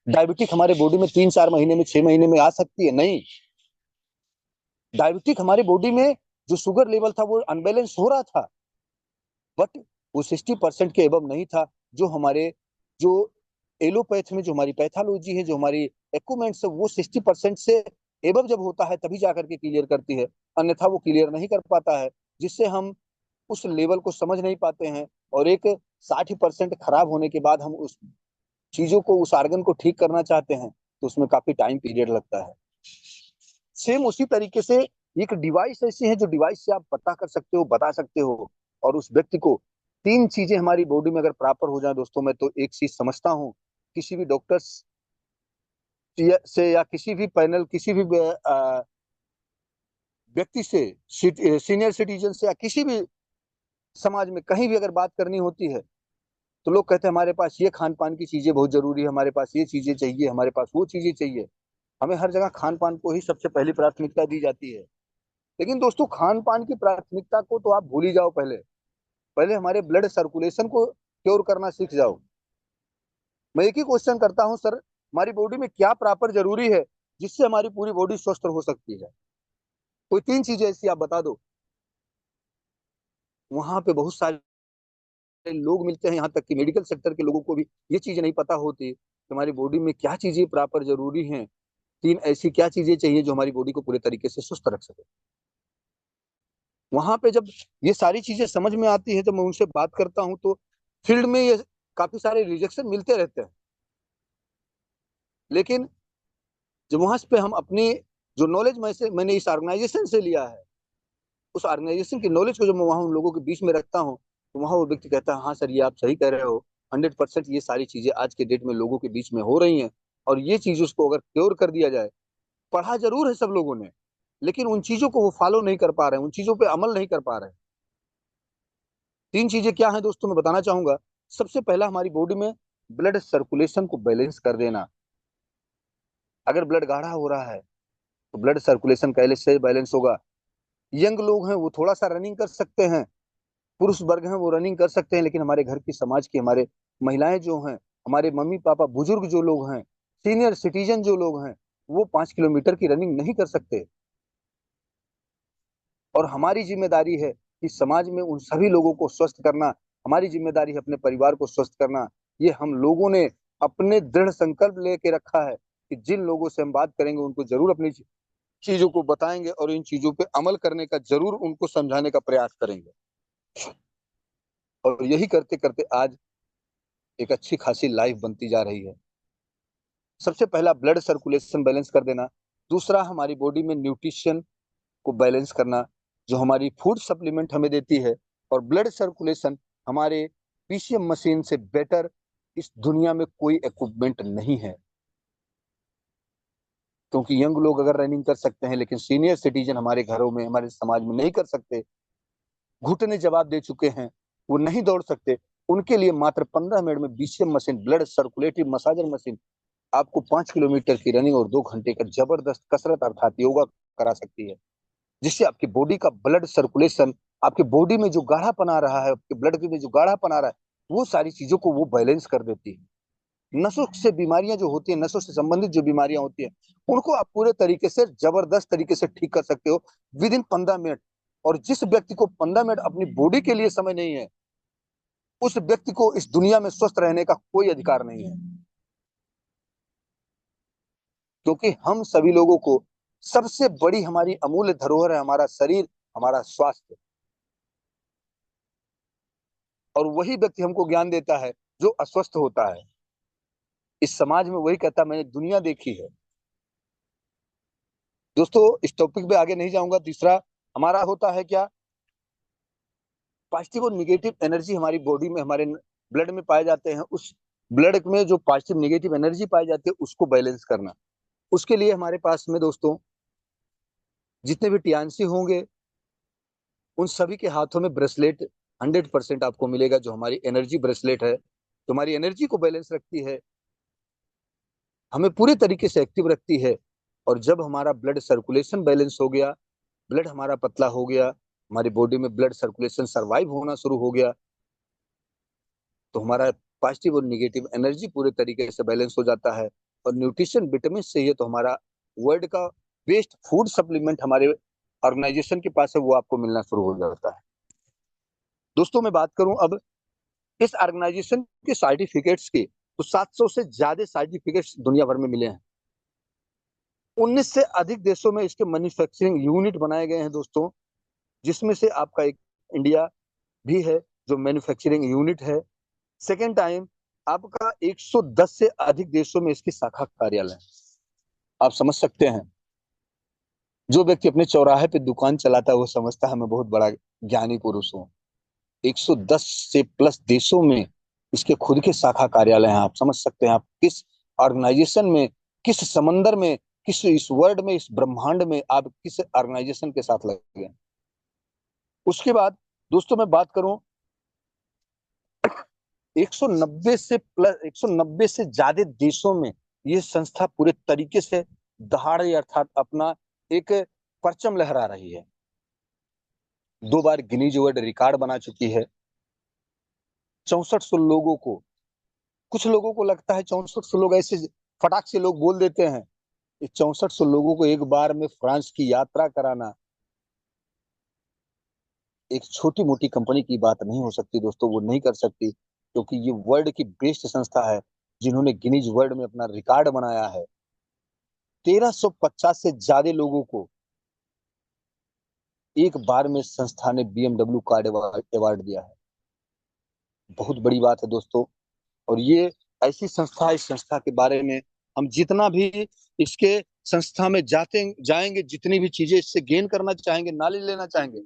डायबिटिक हमारे बॉडी में 3-4 महीने में, 6 महीने में आ सकती है? नहीं। डायबिटिक हमारे बॉडी में जो शुगर लेवल था वो अनबैलेंस हो रहा था, बट वो 60% के एबव नहीं था। जो हमारे जो एलोपैथ में जो हमारी पैथोलॉजी है, जो हमारी इक्विपमेंट्स है, वो 60% से एबव जब होता है तभी जाकर के क्लियर करती है, अन्यथा वो क्लियर नहीं कर पाता है, जिससे हम उस लेवल को समझ नहीं पाते हैं। और एक 60% खराब होने के बाद हम उस चीजों को, उस आर्गन को ठीक करना चाहते हैं तो उसमें काफी टाइम पीरियड लगता है। सेम उसी तरीके से एक डिवाइस ऐसी है जो डिवाइस से आप पता कर सकते हो, बता सकते हो, और उस व्यक्ति को 3 चीजें हमारी बॉडी में अगर प्रॉपर हो जाए दोस्तों, मैं तो एक चीज समझता हूँ, किसी भी डॉक्टर से या किसी भी पैनल, किसी भी व्यक्ति से, सीनियर सिटीजन से, या किसी भी समाज में कहीं भी अगर बात करनी होती है तो लोग कहते हैं हमारे पास ये खान पान की चीजें बहुत जरूरी है, हमारे पास ये चीजें चाहिए, हमारे पास वो चीजें चाहिए। हमें हर जगह खान पान को ही सबसे पहली प्राथमिकता दी जाती है। लेकिन दोस्तों, खान पान की प्राथमिकता को तो आप भूल ही जाओ। पहले पहले हमारे ब्लड सर्कुलेशन को क्योर करना सीख जाओ। मैं एक ही क्वेश्चन करता हूँ सर, हमारी बॉडी में क्या प्रॉपर जरूरी है जिससे हमारी पूरी बॉडी स्वस्थ हो सकती है? कोई 3 चीजें ऐसी आप बता दो। वहां पे बहुत सारे लोग मिलते हैं, यहाँ तक कि मेडिकल सेक्टर के लोगों को भी ये चीजें नहीं पता होती कि हमारी बॉडी में क्या चीजें प्रॉपर जरूरी हैं। 3 ऐसी क्या चीजें चाहिए जो हमारी बॉडी को पूरे तरीके से सुस्त रख सके। वहां पे जब ये सारी चीजें समझ में आती है, जब मैं उनसे बात करता हूँ तो फील्ड में ये काफी सारे रिजेक्शन मिलते रहते हैं। लेकिन जब वहां पे हम अपनी जो नॉलेज मैंने इस ऑर्गेनाइजेशन से लिया है, उस ऑर्गेनाइजेशन की नॉलेज को जब मैं वहां उन लोगों के बीच में रखता हूँ तो वहां वो व्यक्ति कहता है हाँ सर ये आप सही कह रहे हो, 100% ये सारी चीजें आज के डेट में लोगों के बीच में हो रही हैं। और ये चीज उसको अगर क्योर कर दिया जाए, पढ़ा जरूर है सब लोगों ने, लेकिन उन चीजों को वो फॉलो नहीं कर पा रहे हैं, उन चीजों पे अमल नहीं कर पा रहे हैं। 3 चीजें क्या है दोस्तों, मैं बताना चाहूंगा। सबसे पहला, हमारी बॉडी में ब्लड सर्कुलेशन को बैलेंस कर देना। अगर ब्लड गाढ़ा हो रहा है तो ब्लड सर्कुलेशन कैसे से बैलेंस होगा? यंग लोग हैं वो थोड़ा सा रनिंग कर सकते हैं, पुरुष वर्ग हैं वो रनिंग कर सकते हैं, लेकिन हमारे घर की, समाज की, हमारे महिलाएं जो हैं, हमारे मम्मी पापा, बुजुर्ग जो लोग हैं, सीनियर सिटीजन जो लोग हैं, वो 5 किलोमीटर की रनिंग नहीं कर सकते। और हमारी जिम्मेदारी है कि समाज में उन सभी लोगों को स्वस्थ करना, हमारी जिम्मेदारी है अपने परिवार को स्वस्थ करना। ये हम लोगों ने अपने दृढ़ संकल्प लेके रखा है कि जिन लोगों से हम बात करेंगे उनको जरूर अपनी चीजों को बताएंगे और इन चीजों पे अमल करने का जरूर उनको समझाने का प्रयास करेंगे। और यही करते करते आज एक अच्छी खासी लाइफ बनती जा रही है। सबसे पहला, ब्लड सर्कुलेशन बैलेंस कर देना। दूसरा, हमारी बॉडी में न्यूट्रिशन को बैलेंस करना, जो हमारी फूड सप्लीमेंट हमें देती है। और ब्लड सर्कुलेशन, हमारे पीसीएम मशीन से बेटर इस दुनिया में कोई इक्विपमेंट नहीं है। क्योंकि यंग लोग अगर रनिंग कर सकते हैं, लेकिन सीनियर सिटीजन हमारे घरों में, हमारे समाज में नहीं कर सकते, घुटने जवाब दे चुके हैं, वो नहीं दौड़ सकते। उनके लिए मात्र 15 मिनट में BCM machine, blood circulatory massager machine, आपको 5 किलोमीटर की रनिंग और 2 घंटे का जबरदस्त कसरत अर्थात योगा करा सकती है, जिससे आपकी बॉडी का ब्लड सर्कुलेशन आपके बॉडी में जो गाढ़ापन आ रहा है, आपके ब्लड में जो गाढ़ापन आ रहा है, वो सारी चीजों को वो बैलेंस कर देती है। नसों से बीमारियां जो होती है, नसों से संबंधित जो बीमारियां होती है, उनको आप पूरे तरीके से, जबरदस्त तरीके से ठीक कर सकते हो विद इन 15 मिनट। और जिस व्यक्ति को 15 मिनट अपनी बॉडी के लिए समय नहीं है, उस व्यक्ति को इस दुनिया में स्वस्थ रहने का कोई अधिकार नहीं है। क्योंकि हम सभी लोगों को सबसे बड़ी हमारी अमूल्य धरोहर है हमारा शरीर, हमारा स्वास्थ्य। और वही व्यक्ति हमको ज्ञान देता है जो अस्वस्थ होता है। इस समाज में वही कहता है मैंने दुनिया देखी है। दोस्तों, इस टॉपिक पे आगे नहीं जाऊंगा। तीसरा हमारा होता है क्या, पॉजिटिव और निगेटिव एनर्जी हमारी बॉडी में, हमारे ब्लड में पाए जाते हैं। उस ब्लड में जो पॉजिटिव निगेटिव एनर्जी पाई जाती है उसको बैलेंस करना। उसके लिए हमारे पास में दोस्तों जितने भी टियान्सी होंगे, उन सभी के हाथों में ब्रेसलेट 100% आपको मिलेगा, जो हमारी एनर्जी ब्रेसलेट है, जो हमारी एनर्जी को बैलेंस रखती है, हमें पूरे तरीके से एक्टिव रखती है। और जब हमारा ब्लड सर्कुलेशन बैलेंस हो गया, ब्लड हमारा पतला हो गया, हमारी बॉडी में ब्लड सर्कुलेशन सर्वाइव होना शुरू हो गया, तो हमारा पॉजिटिव और निगेटिव एनर्जी पूरे तरीके से बैलेंस हो जाता है। और न्यूट्रिशन विटामिन से ये तो हमारा वर्ल्ड का बेस्ट फूड सप्लीमेंट हमारे ऑर्गेनाइजेशन के पास है, वो आपको मिलना शुरू हो जाता है। दोस्तों, मैं बात करूं अब इस ऑर्गेनाइजेशन के सर्टिफिकेट्स की, तो 700 से ज्यादा सर्टिफिकेट्स दुनिया भर में मिले हैं। 19 से अधिक देशों में इसके मैन्युफैक्चरिंग यूनिट बनाए गए हैं दोस्तों, जिसमें से आपका एक इंडिया भी है जो मैन्युफैक्चरिंग यूनिट है। सेकेंड टाइम, आपका 110 से अधिक देशों में इसकी शाखा कार्यालय है। आप समझ सकते हैं, जो व्यक्ति अपने चौराहे पे दुकान चलाता है वो समझता है मैं बहुत बड़ा ज्ञानी पुरुष हूँ। 110 से प्लस देशों में इसके खुद के शाखा कार्यालय हैं। आप समझ सकते हैं आप किस ऑर्गेनाइजेशन में, किस समंदर में, किस इस वर्ल्ड में, इस ब्रह्मांड में आप किस ऑर्गेनाइजेशन के साथ लगे हैं। उसके बाद दोस्तों मैं बात करूं, 190 से प्लस 190 से ज्यादा देशों में ये संस्था पूरे तरीके से दहाड़े अर्थात अपना एक परचम लहरा रही है। 2 बार गिनीज वर्ल्ड रिकॉर्ड बना चुकी है। 6400 लोगों को, कुछ लोगों को लगता है 6400 लोग ऐसे फटाक से लोग बोल देते हैं, इस 6400 लोगों को एक बार में फ्रांस की यात्रा कराना एक छोटी मोटी कंपनी की बात नहीं हो सकती दोस्तों, वो नहीं कर सकती। क्योंकि ये वर्ल्ड की बेस्ट संस्था है जिन्होंने गिनीज वर्ल्ड में अपना रिकॉर्ड बनाया है। 1350 से ज्यादा लोगों को एक बार में संस्था ने BMW कार्ड अवार्ड दिया है। बहुत बड़ी बात है दोस्तों। और ये ऐसी संस्था, इस संस्था के बारे में हम जितना भी इसके संस्था में जाते जाएंगे, जितनी भी चीजें इससे गेन करना चाहेंगे, नॉलेज लेना चाहेंगे,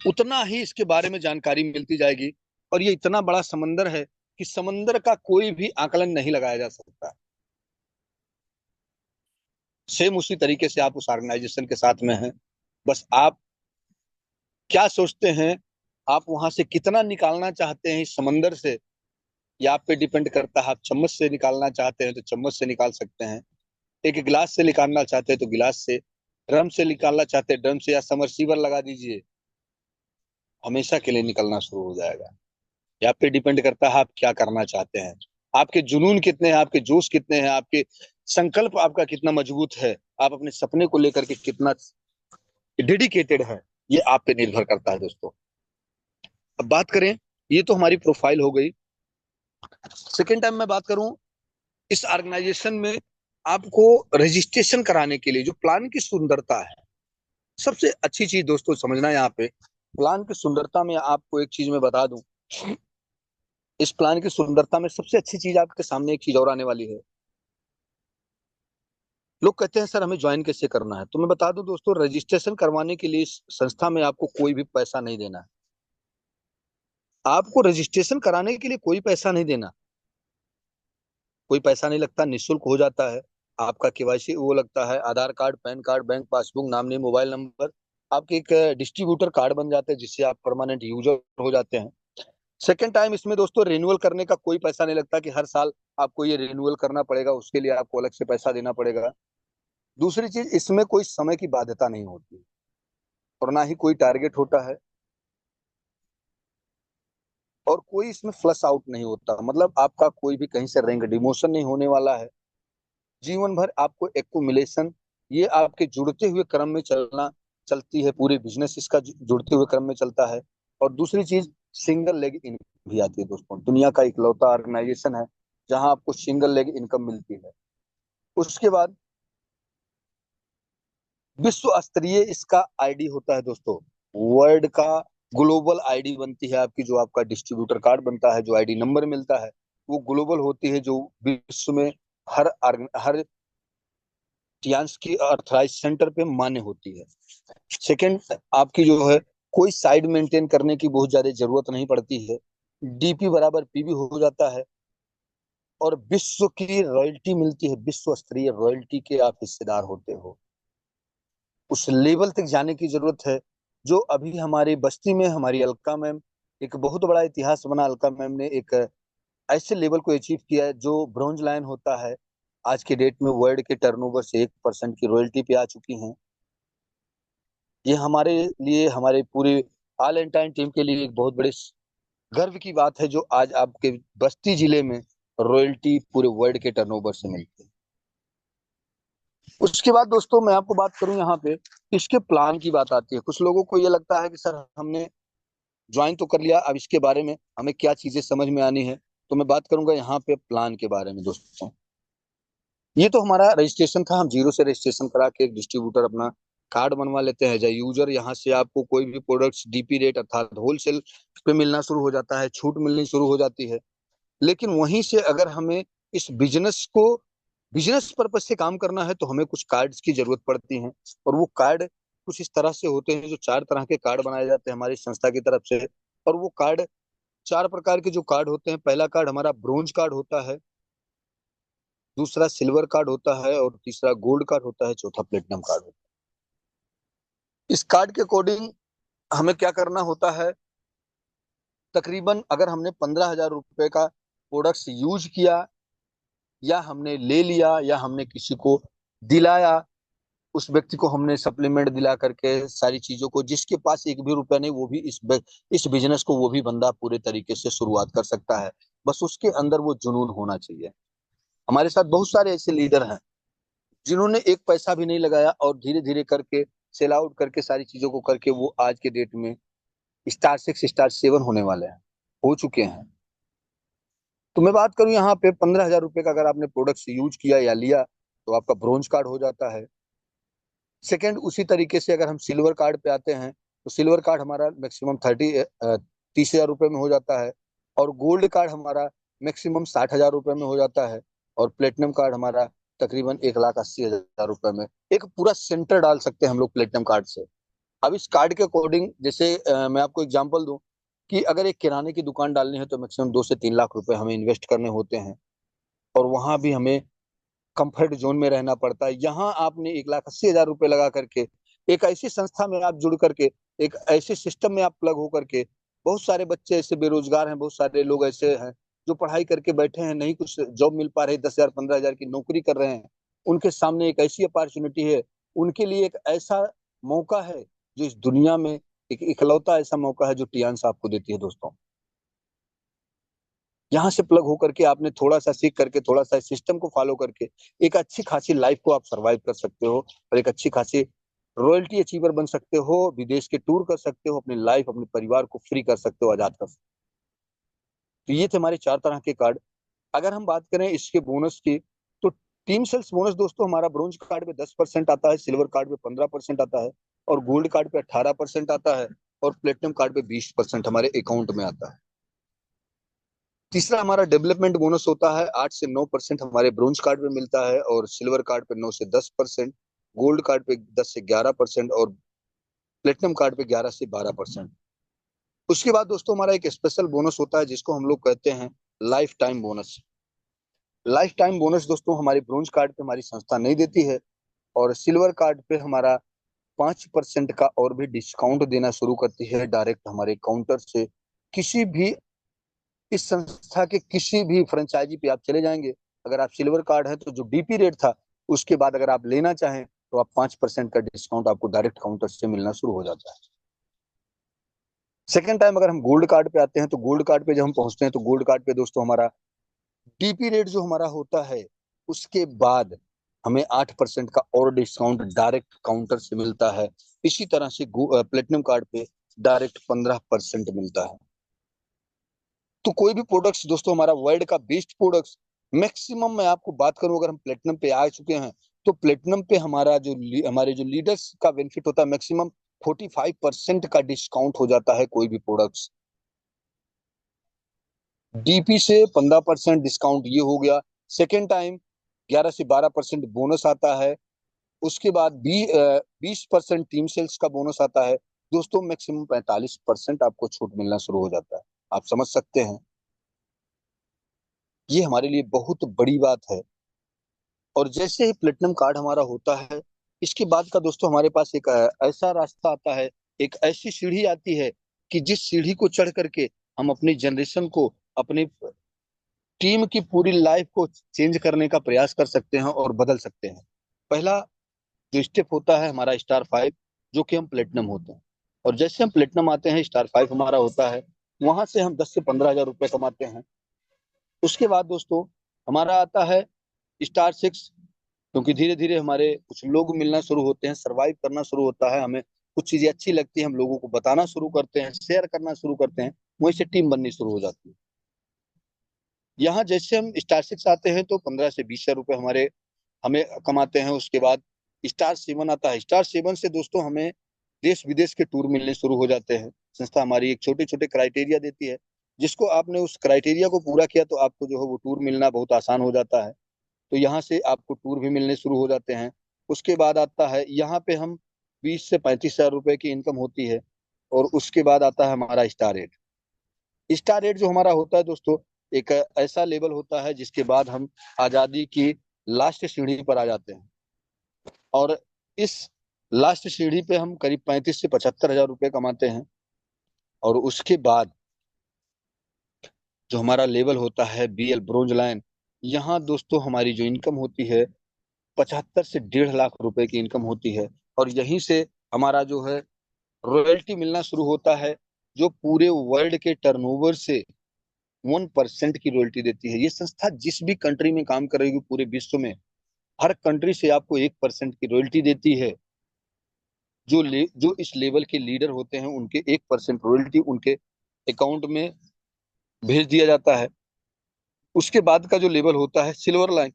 उतना ही इसके बारे में जानकारी मिलती जाएगी। और ये इतना बड़ा समंदर है कि समंदर का कोई भी आकलन नहीं लगाया जा सकता। सेम उसी तरीके से आप उस ऑर्गेनाइजेशन के साथ में हैं। बस आप क्या सोचते हैं, आप वहां से कितना निकालना चाहते हैं इस समंदर से, ये आप पे डिपेंड करता है। आप चम्मच से निकालना चाहते हैं तो चम्मच से निकाल सकते हैं, एक गिलास से निकालना चाहते हैं तो गिलास से, ड्रम से निकालना चाहते हैं ड्रम से, या समरसीवर लगा दीजिए, हमेशा के लिए निकलना शुरू हो जाएगा। ये आप पे डिपेंड करता है आप क्या करना चाहते हैं, आपके जुनून कितने हैं, आपके जोश कितने हैं, आपके संकल्प आपका कितना मजबूत है, आप अपने सपने को लेकर के कितना डेडिकेटेड है, ये आप पे निर्भर करता है दोस्तों। अब बात करें, ये तो हमारी प्रोफाइल हो गई। सेकेंड टाइम मैं बात करूं, इस ऑर्गेनाइजेशन में आपको रजिस्ट्रेशन कराने के लिए जो प्लान की सुंदरता है, सबसे अच्छी चीज दोस्तों समझना यहाँ पे, प्लान की सुंदरता में आपको एक चीज मैं बता दूं। इस प्लान की सुंदरता में सबसे अच्छी चीज आपके सामने एक चीज और आने वाली है। लोग कहते हैं सर हमें ज्वाइन कैसे करना है, तो मैं बता दूं दोस्तों, रजिस्ट्रेशन करवाने के लिए इस संस्था में आपको कोई भी पैसा नहीं देना है। आपको रजिस्ट्रेशन कराने के लिए कोई पैसा नहीं देना, कोई पैसा नहीं लगता, निःशुल्क हो जाता है। आपका केवाईसी वो लगता है, Aadhaar card, PAN card, bank passbook, नाम नहीं, मोबाइल नंबर, आपके एक डिस्ट्रीब्यूटर कार्ड बन जाते हैं जिससे आप परमानेंट यूजर हो जाते हैं। सेकेंड टाइम इसमें दोस्तों रिन्यूअल करने का कोई पैसा नहीं लगता कि हर साल आपको ये रिन्यूअल करना पड़ेगा, उसके लिए आपको अलग से पैसा देना पड़ेगा। दूसरी चीज, इसमें कोई समय की बाध्यता नहीं होती और ना ही कोई टारगेट होता है, और कोई इसमें फ्लश आउट नहीं होता। मतलब आपका कोई भी कहीं से रैंक डिमोशन नहीं होने वाला है। जीवन भर आपको एक्युमुलेशन, ये आपके जुड़ते हुए क्रम में चलती है, पूरे बिजनेस इसका जुड़ते हुए क्रम में चलता है। और दूसरी चीज, सिंगल लेग इनकम भी आती है दोस्तों। दुनिया का इकलौता ऑर्गेनाइजेशन है जहां आपको सिंगल लेग इनकम मिलती है। उसके बाद विश्व स्तरीय इसका आईडी होता है दोस्तों। वर्ल्ड का ग्लोबल आईडी बनती है आपकी, जो आपका डिस्ट्रीब्यूटर कार्ड बनता है, जो आईडी नंबर मिलता है, वो ग्लोबल होती है, जो विश्व में हर टियांस की ऑथराइज सेंटर पे मान्य होती है। सेकंड, आपकी जो है कोई साइड मेंटेन करने की बहुत ज्यादा जरूरत नहीं पड़ती है। डीपी बराबर पीबी हो जाता है, और विश्व की रॉयल्टी मिलती है, विश्व स्तरीय रॉयल्टी के आप हिस्सेदार होते हो। उस लेवल तक जाने की जरूरत है, जो अभी हमारी बस्ती में हमारी अलका मैम, एक बहुत बड़ा इतिहास बना। अलका मैम ने एक ऐसे लेवल को अचीव किया है जो ब्रॉन्ज लायन होता है। आज के डेट में वर्ल्ड के टर्नओवर से 1% की रॉयल्टी पे आ चुकी हैं। ये हमारे लिए, हमारे पूरे ऑल एंटाइन टीम के लिए एक बहुत बड़े गर्व की बात है, जो आज आपके बस्ती जिले में रॉयल्टी पूरे वर्ल्ड के टर्नओवर से मिलती है। उसके बाद दोस्तों मैं आपको बात करूं यहाँ पे, इसके प्लान की बात आती है। कुछ लोगों को ये लगता है कि सर हमने ज्वाइन तो कर लिया, अब इसके बारे में हमें क्या चीजें समझ में आनी है। तो मैं बात करूंगा यहाँ पे प्लान के बारे में दोस्तों। ये तो हमारा रजिस्ट्रेशन था, हम जीरो से रजिस्ट्रेशन करा के एक डिस्ट्रीब्यूटर अपना कार्ड बनवा लेते हैं एज यूजर। यहाँ से आपको कोई भी प्रोडक्ट्स डीपी रेट अर्थात होलसेल पे मिलना शुरू हो जाता है, छूट मिलनी शुरू हो जाती है। लेकिन वहीं से अगर हमें इस बिजनेस पर्पज से काम करना है, तो हमें कुछ कार्ड्स की जरूरत पड़ती है। और वो कार्ड कुछ इस तरह से होते हैं, जो 4 तरह के कार्ड बनाए जाते हैं हमारी संस्था की तरफ से। और वो कार्ड, 4 प्रकार के जो कार्ड होते हैं, पहला कार्ड हमारा ब्रोंज कार्ड होता है, दूसरा सिल्वर कार्ड होता है, और तीसरा गोल्ड कार्ड होता है, चौथा प्लेटिनम कार्ड होता है। इस कार्ड के अकॉर्डिंग हमें क्या करना होता है, तकरीबन अगर हमने 15,000 रुपए का प्रोडक्ट्स यूज किया, या हमने ले लिया, या हमने किसी को दिलाया, उस व्यक्ति को हमने सप्लीमेंट दिला करके सारी चीजों को, जिसके पास एक भी रुपया नहीं, वो भी इस बिजनेस को वो भी बंदा पूरे तरीके से शुरुआत कर सकता है। बस उसके अंदर वो जुनून होना चाहिए। हमारे साथ बहुत सारे ऐसे लीडर हैं जिन्होंने एक पैसा भी नहीं लगाया, और धीरे धीरे करके सेल आउट करके सारी चीजों को करके वो आज के डेट में स्टार 6 स्टार 7 होने वाले हैं, हो चुके हैं। तो मैं बात करूं यहाँ पे 15,000 रुपए का अगर आपने प्रोडक्ट यूज किया या लिया, तो आपका ब्रोंज कार्ड हो जाता है। सेकंड, उसी तरीके से अगर हम सिल्वर कार्ड पे आते हैं, तो सिल्वर कार्ड हमारा मैक्सिमम 30,000 रुपये में हो जाता है। और गोल्ड कार्ड हमारा मैक्सिमम 60,000 रुपये में हो जाता है। और प्लेटिनम कार्ड हमारा तकरीबन 1,80,000 रुपये में। एक पूरा सेंटर डाल सकते हैं हम लोग प्लेटिनम कार्ड से। अब इस कार्ड के अकॉर्डिंग, जैसे मैं आपको एग्जांपल दूं, कि अगर एक किराने की दुकान डालनी है, तो मैक्सिमम 2 से 3 लाख रुपए हमें इन्वेस्ट करने होते हैं। और वहां भी हमें कंफर्ट जोन में रहना पड़ता है। यहाँ आपने 1,80,000 रुपये लगा करके एक ऐसी संस्था में आप जुड़ करके, एक ऐसे सिस्टम में आप प्लग हो करके, बहुत सारे बच्चे ऐसे बेरोजगार हैं, बहुत सारे लोग ऐसे हैं जो पढ़ाई करके बैठे हैं, नहीं कुछ जॉब मिल पा रही, 10,000 15,000 की नौकरी कर रहे हैं। उनके सामने एक ऐसी अपॉर्चुनिटी है, उनके लिए एक ऐसा मौका है, जो इस दुनिया में एक इकलौता ऐसा मौका है जो टियांस आपको देती है दोस्तों। यहाँ से प्लग होकर के आपने थोड़ा सा सीख करके, थोड़ा सा सिस्टम को फॉलो करके, एक अच्छी खासी लाइफ को आप सरवाइव कर सकते हो, और एक अच्छी खासी रॉयल्टी अचीवर बन सकते हो, विदेश के टूर कर सकते हो, अपनी लाइफ अपने परिवार को फ्री कर सकते हो, आजाद कर सकते हो। तो ये थे हमारे 4 तरह के कार्ड। अगर हम बात करें इसके बोनस की, तो टीम सेल्स बोनस दोस्तों हमारा ब्रोंज कार्ड पे 10% आता है, सिल्वर कार्ड पे 15% आता है, और गोल्ड कार्ड पे 18% आता है, और प्लेटिनम कार्ड पे 20% हमारे अकाउंट में आता है। तीसरा हमारा डेवलपमेंट बोनस होता है, 8 से 9% हमारे ब्रोंज कार्ड पे मिलता है, और सिल्वर कार्ड पे 9 से 10%, गोल्ड कार्ड पे 10 से 11%, और प्लेटिनम कार्ड पे 11 से 12%। उसके बाद दोस्तों हमारा एक स्पेशल बोनस होता है, जिसको हम लोग कहते हैं life time bonus. Life time bonus दोस्तों हमारी ब्रोंज कार्ड पे हमारी संस्था नहीं देती है, और सिल्वर कार्ड पे हमारा 5% का और भी डिस्काउंट देना शुरू करती है डायरेक्ट हमारे काउंटर से। किसी भी इस संस्था के किसी भी फ्रेंचाइजी पे आप चले जाएंगे, अगर आप सिल्वर कार्ड है, तो जो डीपी रेट था उसके बाद अगर आप लेना चाहें तो आप 5% का डिस्काउंट आपको डायरेक्ट काउंटर से मिलना शुरू हो जाता है। सेकेंड टाइम अगर हम गोल्ड कार्ड पे आते हैं तो गोल्ड कार्ड पे जब हम पहुंचते हैं तो गोल्ड कार्ड पे दोस्तों हमारा डीपी रेट जो हमारा होता है उसके बाद हमें 8% का और डिस्काउंट डायरेक्ट काउंटर से मिलता है। इसी तरह से प्लेटिनम कार्ड पे डायरेक्ट 15% मिलता है। तो कोई भी प्रोडक्ट्स दोस्तों हमारा वर्ल्ड का बेस्ट प्रोडक्ट्स मैक्सिमम मैं आपको बात करूं, अगर हम प्लेटिनम पे आ चुके हैं तो प्लेटिनम पे हमारा जो हमारे जो लीडर्स का बेनिफिट होता है मैक्सिमम 45% का डिस्काउंट हो जाता है कोई भी प्रोडक्ट्स। डीपी से 15% डिस्काउंट ये हो गया। सेकेंड टाइम 11 से 12% बोनस आता है। उसके बाद 20% टीम सेल्स का बोनस आता है। दोस्तों मैक्सिमम 45% आपको छूट मिलना शुरू हो जाता है। आप समझ सकते हैं, ये हमारे लिए बहुत बड़ी बात है। और जैसे ही प्लेटिनम कार्ड हमारा होता है इसके बाद का दोस्तों हमारे पास एक ऐसा रास्ता आता है, एक ऐसी सीढ़ी आती है कि जिस सीढ़ी को चढ़ करके हम अपनी जनरेशन को, अपनी टीम की पूरी लाइफ को चेंज करने का प्रयास कर सकते हैं और बदल सकते हैं। पहला जो स्टेप होता है हमारा स्टार 5, जो कि हम प्लेटिनम होते हैं। और जैसे हम प्लेटिनम आते हैं, स्टार 5 हमारा होता है, वहां से हम 10 से 15 हजार रुपए कमाते हैं। उसके बाद दोस्तों हमारा आता है स्टार 6, क्योंकि धीरे धीरे हमारे कुछ लोग मिलना शुरू होते हैं, सरवाइव करना शुरू होता है, हमें कुछ चीजें अच्छी लगती है, हम लोगों को बताना शुरू करते हैं, शेयर करना शुरू करते हैं, वहीं से टीम बननी शुरू हो जाती है। यहाँ जैसे हम स्टार 6 आते हैं तो 15 से 20 हजार रुपए हमारे हमें कमाते हैं। उसके बाद स्टार 7 आता है। स्टार 7 से दोस्तों हमें देश विदेश के टूर मिलने शुरू हो जाते हैं। संस्था हमारी एक छोटे छोटे क्राइटेरिया देती है, जिसको आपने उस क्राइटेरिया को पूरा किया तो आपको जो है वो टूर मिलना बहुत आसान हो जाता है। तो यहाँ से आपको टूर भी मिलने शुरू हो जाते हैं। उसके बाद आता है यहाँ पे हम 20 से 35 हजार रुपए की इनकम होती है। और उसके बाद आता है हमारा स्टार 8। स्टार 8 जो हमारा होता है दोस्तों, एक ऐसा लेवल होता है जिसके बाद हम आजादी की लास्ट सीढ़ी पर आ जाते हैं। और इस लास्ट सीढ़ी पे हम करीब 35 से 75 हजार रुपए कमाते हैं। और उसके बाद जो हमारा लेवल होता है बीएल ब्रोंज लाइन, यहाँ दोस्तों हमारी जो इनकम होती है 75 से 1.5 लाख रुपए की इनकम होती है। और यहीं से हमारा जो है रॉयल्टी मिलना शुरू होता है, जो पूरे वर्ल्ड के टर्नओवर से 1% की रॉयल्टी देती है। ये संस्था जिस भी कंट्री में काम कर रही है पूरे विश्व में, हर कंट्री से आपको 1% की रॉयल्टी देती है। जो इस लेवल के लीडर होते हैं उनके 1% रॉयल्टी उनके अकाउंट में भेज दिया जाता है। उसके बाद का जो लेवल होता है सिल्वर लाइन,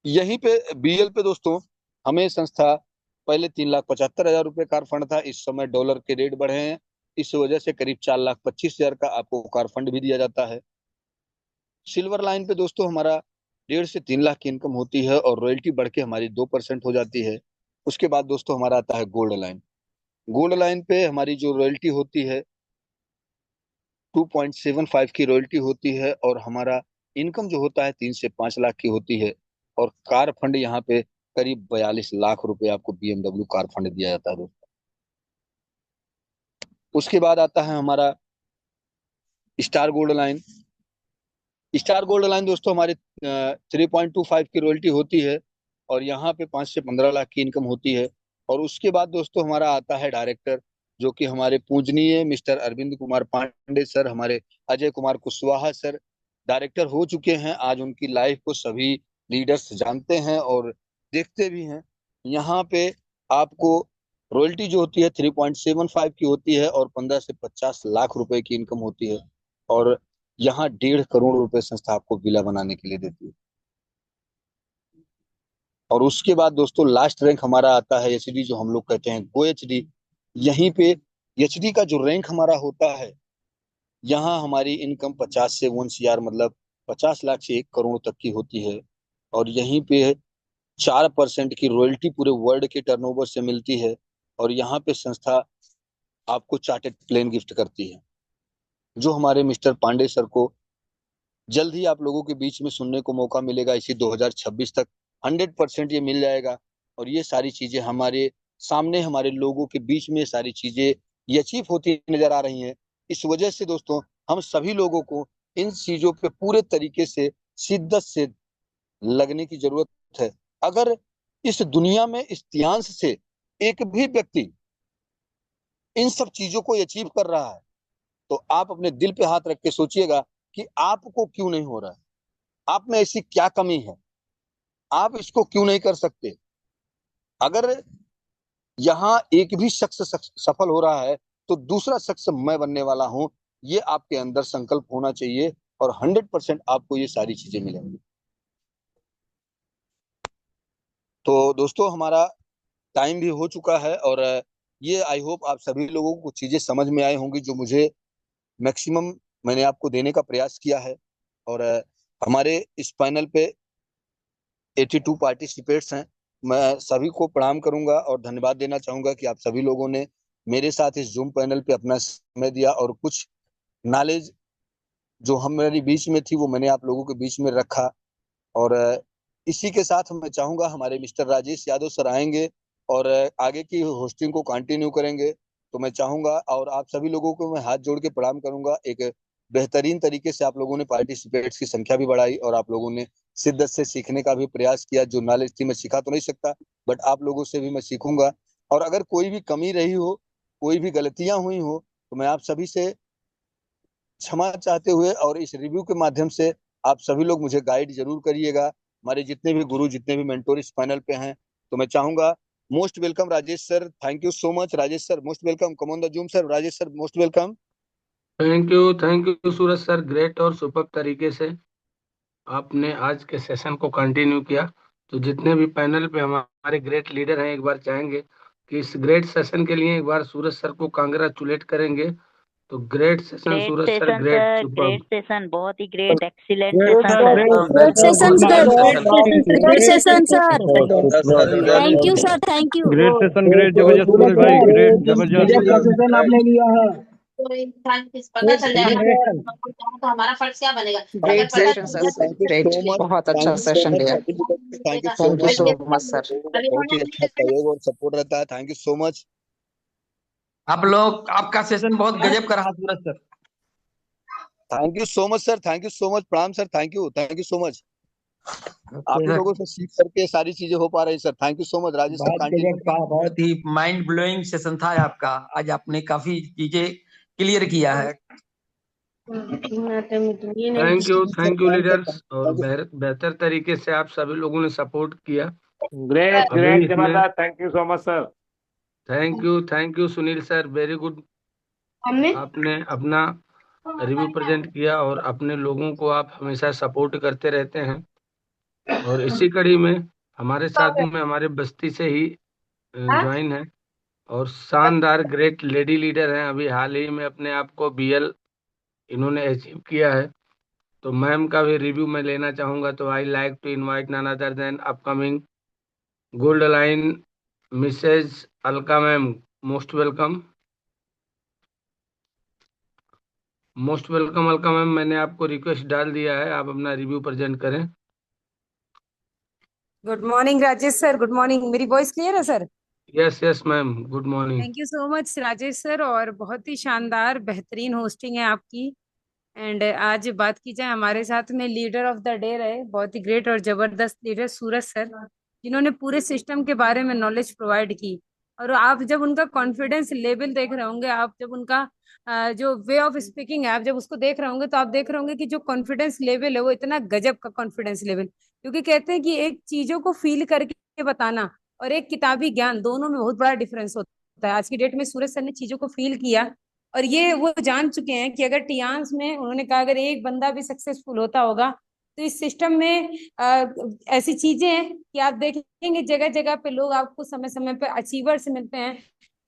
यहीं पे बीएल पे दोस्तों हमें संस्था, पहले 3,75,000 रुपए कार फंड था, इस समय डॉलर के रेट बढ़े हैं, इस वजह से करीब 4,25,000 का आपको कार फंड भी दिया जाता है। सिल्वर लाइन पे दोस्तों हमारा 1.5 से 3 लाख की इनकम होती है और रॉयल्टी बढ़ के हमारी 2% हो जाती है। उसके बाद दोस्तों हमारा आता है गोल्ड लाइन। गोल्ड लाइन पे हमारी जो रॉयल्टी होती है 2.75 की रॉयल्टी होती है और हमारा इनकम जो होता है 3 से 5 लाख की होती है। और कार फंड यहाँ पे करीब 42 लाख रुपए आपको बीएमडब्ल्यू कार फंड दिया जाता है दोस्तों। उसके बाद आता है हमारा star gold line. Star gold line दोस्तों हमारे 3.25 की रॉयल्टी होती है और यहाँ पे 5 से 15 लाख की इनकम होती है। और उसके बाद दोस्तों हमारा आता है डायरेक्टर, जो कि हमारे पूजनीय मिस्टर अरविंद कुमार पांडे सर, हमारे अजय कुमार कुशवाहा सर डायरेक्टर हो चुके हैं। आज उनकी लाइफ को सभी लीडर्स जानते हैं और देखते भी हैं। यहाँ पे आपको रॉयल्टी जो होती है 3.75 की होती है और 15 से 50 लाख रुपए की इनकम होती है। और यहाँ 1.5 करोड़ रुपए संस्था आपको विला बनाने के लिए देती है। और उसके बाद दोस्तों लास्ट रैंक हमारा आता है एचडी, जो हम लोग कहते हैं गो एचडी। यहीं पे एचडी का जो रैंक हमारा होता है, यहाँ हमारी इनकम 50 से 1 CR मतलब 50 लाख से 1 करोड़ तक की होती है। और यहीं पे 4% की रॉयल्टी पूरे वर्ल्ड के टर्नओवर से मिलती है। और यहाँ पे संस्था आपको चार्टेड प्लेन गिफ्ट करती है, जो हमारे मिस्टर पांडे सर को जल्द ही आप लोगों के बीच में सुनने को मौका मिलेगा। इसी 2026 तक 100% ये मिल जाएगा। और ये सारी चीजें हमारे सामने, हमारे लोगों के बीच में सारी चीजें ये अचीव होती नजर आ रही हैं। इस वजह से दोस्तों हम सभी लोगों को इन चीजों पे पूरे तरीके से शिद्दत से लगने की जरूरत है। अगर इस दुनिया में इस तियांश से एक भी व्यक्ति इन सब चीजों को अचीव कर रहा है, तो आप अपने दिल पे हाथ रख के सोचिएगा कि आपको क्यों नहीं हो रहा है। आप में ऐसी क्या कमी है, आप इसको क्यों नहीं कर सकते। अगर यहाँ एक भी सफल हो रहा है, तो दूसरा शख्स मैं बनने वाला हूं, ये आपके अंदर संकल्प होना चाहिए, और 100% आपको ये सारी चीजें मिलेंगी। तो दोस्तों, हमारा टाइम भी हो चुका है, और ये आई होप आप सभी लोगों को चीजें समझ में आई होंगी, जो मुझे मैक्सिमम मैंने आपको देने का प्रयास किया है। और हमारे इस पैनल पे 82 पार्टिसिपेट्स हैं। मैं सभी को प्रणाम करूंगा और धन्यवाद देना चाहूंगा कि आप सभी लोगों ने मेरे साथ इस जूम पैनल पे अपना समय दिया, और कुछ नॉलेज जो हमारे बीच में थी वो मैंने आप लोगों के बीच में रखा। और इसी के साथ मैं चाहूंगा हमारे मिस्टर राजेश यादव सर आएंगे और आगे की होस्टिंग को कंटिन्यू करेंगे। तो मैं चाहूंगा, और आप सभी लोगों को मैं हाथ जोड़ के प्रणाम करूंगा। एक बेहतरीन तरीके से आप लोगों ने पार्टिसिपेट्स की संख्या भी बढ़ाई, और आप लोगों ने शिद्दत से सीखने का भी प्रयास किया। जो नॉलेज थी मैं सिखा तो नहीं सकता, बट आप लोगों से भी मैं सीखूंगा। और अगर कोई भी कमी रही हो, कोई भी गलतियां हुई हो, तो मैं आप सभी से क्षमा चाहते हुए, और इस रिव्यू के माध्यम से आप सभी लोग मुझे गाइड जरूर करिएगा। हमारे जितने भी गुरु, जितने भी मेंटोर इस पैनल पे हैं, तो मैं चाहूंगा, most welcome Rajesh sir, thank you so much Rajesh sir, most welcome, come on the zoom sir, Rajesh sir most welcome. Thank you Suraj sir, great और सुपर तरीके से आपने आज के सेशन को कंटिन्यू किया। तो जितने भी पैनल पे हमारे ग्रेट लीडर हैं, एक बार चाहेंगे कि इस ग्रेट सेशन के लिए एक बार सूरज सर को कांग्रेचुलेट करेंगे। तो great session great Suraj sir, session great sir, super. Great session, बहुत ही great, excellent great session sir, sir. Great great welcome, session good sir, morning great sir. Session, great session sir. Thank you sir, thank you. Great session, great जबरदस्त सूरज भाई, great जबरदस्त। गजब का session आपने लिया है। तो इंसान किस पता चल जाएगा तो हमारा फर्ज क्या बनेगा अगर ग्रेट पता सेशन चल सर, गया thank you great, so much, बहुत अच्छा thank you so session much लिया। Participant, thank you so thank you much. So आप मच सर। लोगों का बहुत ही अच्छा सहयोग और सपोर्ट रहता है, थैंक यू सो मच। आप लोग, आपका सेशन बहुत गजब का रहा Suraj sir. Thank you so much sir, thank you so much, प्रणाम sir, thank you so much. आप ही सर, लोगों से सीख करके सारी चीजें हो पा रही sir, thank you so much Rajesh sir, बहुत कंटिन्यू। गजब का, बहुत ही माइंड ब्लोइंग सेशन था आपका। आज आपने काफी चीजें क्लियर किया है। थैंक यू लीडर्स, और बेहतर तरीके से आप सभी लोगों ने सपोर्ट किया। ग्रेट अभी ग्रेट इसमें जबरदस्त, thank you so much sir. Thank you Sunil sir, very good. हमने आपने अपना रिव्यू प्रेजेंट किया, और अपने लोगों को आप हमेशा सपोर्ट करते रहते हैं। और इसी कड़ी में हमारे साथ में हमारे बस्ती से ही ज्वाइन है, और शानदार ग्रेट लेडी लीडर हैं। अभी हाल ही में अपने आप को बीएल इन्होंने अचीव किया है। तो मैम का भी रिव्यू मैं लेना चाहूंगा। तो I like to invite none other than upcoming gold line Mrs Alka ma'am, most welcome, most welcome Alka ma'am. मैंने आपको रिक्वेस्ट डाल दिया है, आप अपना रिव्यू प्रेजेंट करें। Good morning Rajesh sir, good morning. मेरी वॉइस क्लियर है sir? Yes yes ma'am, good morning. Thank you so much Rajesh sir, और बहुत ही शानदार बेहतरीन होस्टिंग है आपकी। एंड आज बात की जाए, हमारे साथ में लीडर ऑफ द डे रहे बहुत ही ग्रेट और जबरदस्त लीडर सूरज सर, जिन्होंने पूरे सिस्टम के बारे में नॉलेज प्रोवाइड की। और आप जब उनका कॉन्फिडेंस लेवल देख रहे होंगे, आप जब उनका जो वे ऑफ स्पीकिंग है, आप जब उसको देख रहे होंगे, तो आप देख रहे होंगे कि जो कॉन्फिडेंस लेवल है वो इतना गजब का कॉन्फिडेंस लेवल। क्योंकि कहते हैं कि एक चीजों को फील करके बताना और एक किताबी ज्ञान, दोनों में बहुत बड़ा डिफरेंस होता है। आज की डेट में सूरज सर ने चीजों को फील किया, और ये वो जान चुके हैं कि अगर टियांस में, उन्होंने कहा, अगर एक बंदा भी सक्सेसफुल होता होगा, तो इस सिस्टम में ऐसी चीजें हैं कि आप देखेंगे जगह जगह पे लोग आपको समय समय पे अचीवर्स मिलते हैं,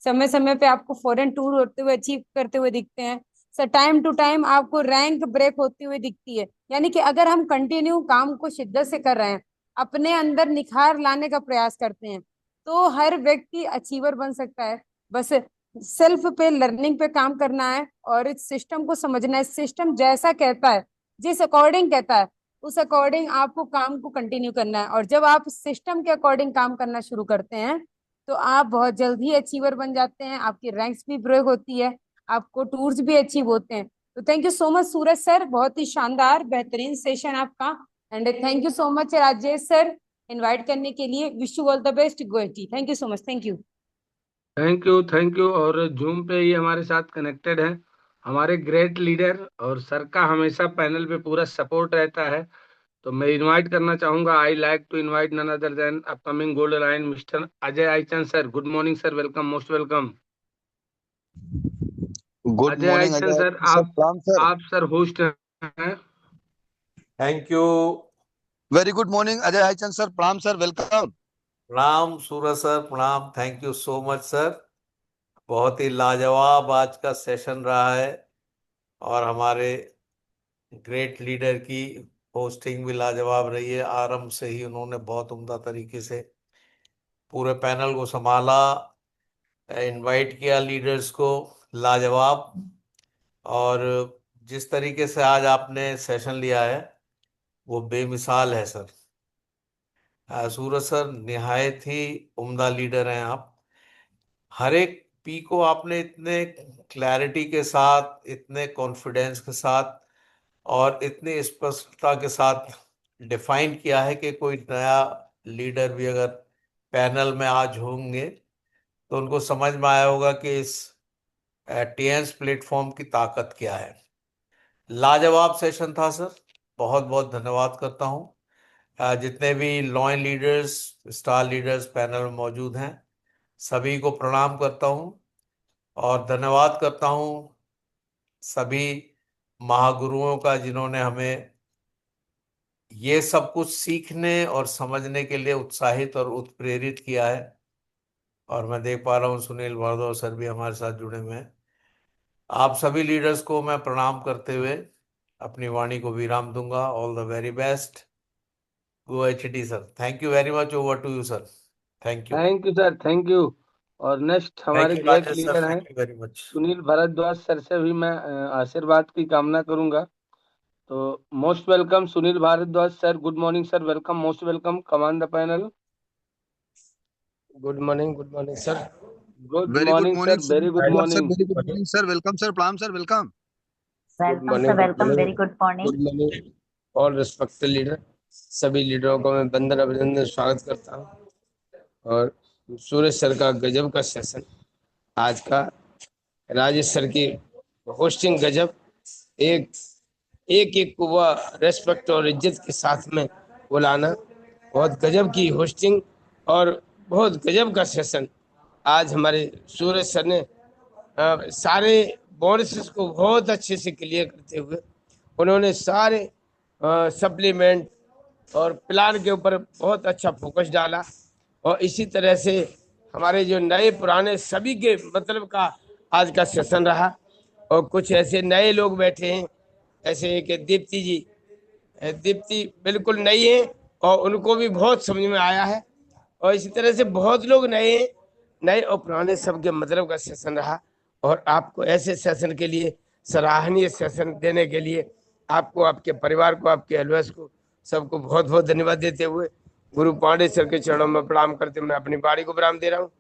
समय समय पे आपको फॉरेन टूर होते हुए अचीव करते हुए दिखते हैं सर, टाइम टू टाइम आपको रैंक ब्रेक होती हुई दिखती है। यानी कि अगर हम कंटिन्यू काम को शिद्दत से कर रहे हैं, अपने अंदर निखार लाने का प्रयास करते हैं, तो हर व्यक्ति अचीवर बन सकता है। बस सेल्फ पे, लर्निंग पे काम करना है, और इस सिस्टम को समझना है। सिस्टम जैसा कहता है, जिस अकॉर्डिंग कहता है, उस अकॉर्डिंग आपको काम को कंटिन्यू करना है। और जब आप सिस्टम के अकॉर्डिंग काम करना शुरू करते हैं, तो आप बहुत जल्द ही अचीवर बन जाते हैं, आपकी रैंक्स भी ब्रेक होती है, आपको टूर्स भी अचीव होते हैं। तो thank you so much Suraj sir, बहुत ही शानदार बेहतरीन सेशन आपका। And thank you so much Rajesh sir, invite करने के लिए। Wish you all the best गोएटी। Thank you so much. Thank you. Thank you, thank you. और जूम पे ये हमारे साथ कनेक्टेड है हमारे ग्रेट लीडर, और सर का हमेशा पैनल पे पूरा सपोर्ट रहता है। तो मैं इनवाइट करना चाहूंगा, I like to invite none other than upcoming gold line mister Ajay Aichan sir. Good morning sir, welcome, most welcome. Good Ajay morning Aichan Ajay sir, sir, आप प्रणाम सर। आप सर होस्ट हैं। Thank you. Very good morning Ajay Haichand sir, प्रणाम sir, welcome. प्रणाम Suraj sir, प्रणाम। Thank you so much sir. बहुत ही लाजवाब आज का सेशन रहा है और हमारे ग्रेट लीडर की होस्टिंग भी लाजवाब रही है। आरंभ से ही उन्होंने बहुत उम्दा तरीके से पूरे पैनल को संभाला, इनवाइट किया लीडर्स को, लाजवाब। और जिस तरीके से आज आपने सेशन लिया है वो बेमिसाल है सर। सूरज सर निहायत ही उम्दा लीडर हैं आप। हर एक पी को आपने इतने क्लैरिटी के साथ, इतने कॉन्फिडेंस के साथ और इतनी स्पष्टता के साथ डिफाइन किया है कि कोई नया लीडर भी अगर पैनल में आज होंगे तो उनको समझ में आया होगा कि इस टीएंस प्लेटफॉर्म की ताकत क्या है। लाजवाब सेशन था सर, बहुत बहुत धन्यवाद करता हूँ। जितने भी lion leaders, star leaders panel में मौजूद हैं, सभी को प्रणाम करता हूँ और धन्यवाद करता हूँ सभी महागुरुओं का जिन्होंने हमें ये सब कुछ सीखने और समझने के लिए उत्साहित और उत्प्रेरित किया है। और मैं देख पा रहा हूँ सुनील भारद्वाज सर भी हमारे साथ जुड़े हुए हैं। आप सभी लीडर्स को मैं प्रणाम करते हुए अपनी वाणी को विराम दूंगा। All the very best. Go HD sir. Thank you very much. Over to you sir. Thank you. Thank you sir, thank you. और नेक्स्ट थैंक हमारे you great Rajesh sir. Leader हैं thank you very much. Sunil Bhardwaj sir, से भी मैं आशीर्वाद की कामना करूंगा। तो most welcome Sunil Bhardwaj sir. Good morning sir, welcome, most welcome, command the panel. Good morning sir. Good very good morning morning sir, very good Sunil sir, morning. Very good morning sir, welcome sir, प्रणाम sir, welcome. Good welcome morning, sir, good welcome, very morning, good morning. Good morning all respected leader. सभी लीडरों को मैं बंदन अभिनंदन स्वागत करता हूँ। और सूरज सर का गजब का सेशन आज का, राजेश सर की होस्टिंग गजब, एक एक एक को वह रेस्पेक्ट और इज्जत के साथ में बुलाना, बहुत गजब की होस्टिंग और बहुत गजब का सेशन। आज हमारे सूरज सर ने सारे बोनसेस को बहुत अच्छे से क्लियर करते हुए उन्होंने सारे सप्लीमेंट और प्लान के ऊपर बहुत अच्छा फोकस डाला। और इसी तरह से हमारे जो नए पुराने सभी के मतलब का आज का सेशन रहा। और कुछ ऐसे नए लोग बैठे हैं, ऐसे एक दीप्ति जी, दीप्ति बिल्कुल नई है और उनको भी बहुत समझ में आया है। और इसी तरह से बहुत लोग नए हैं, नए और पुराने सबके मतलब का सेशन रहा। और आपको ऐसे सेशन के लिए, सराहनीय सेशन देने के लिए आपको, आपके परिवार को, आपके एलओएस को, सबको बहुत बहुत धन्यवाद देते हुए गुरु पांडे सर के चरणों में प्रणाम करते मैं अपनी बाड़ी को विराम दे रहा हूँ।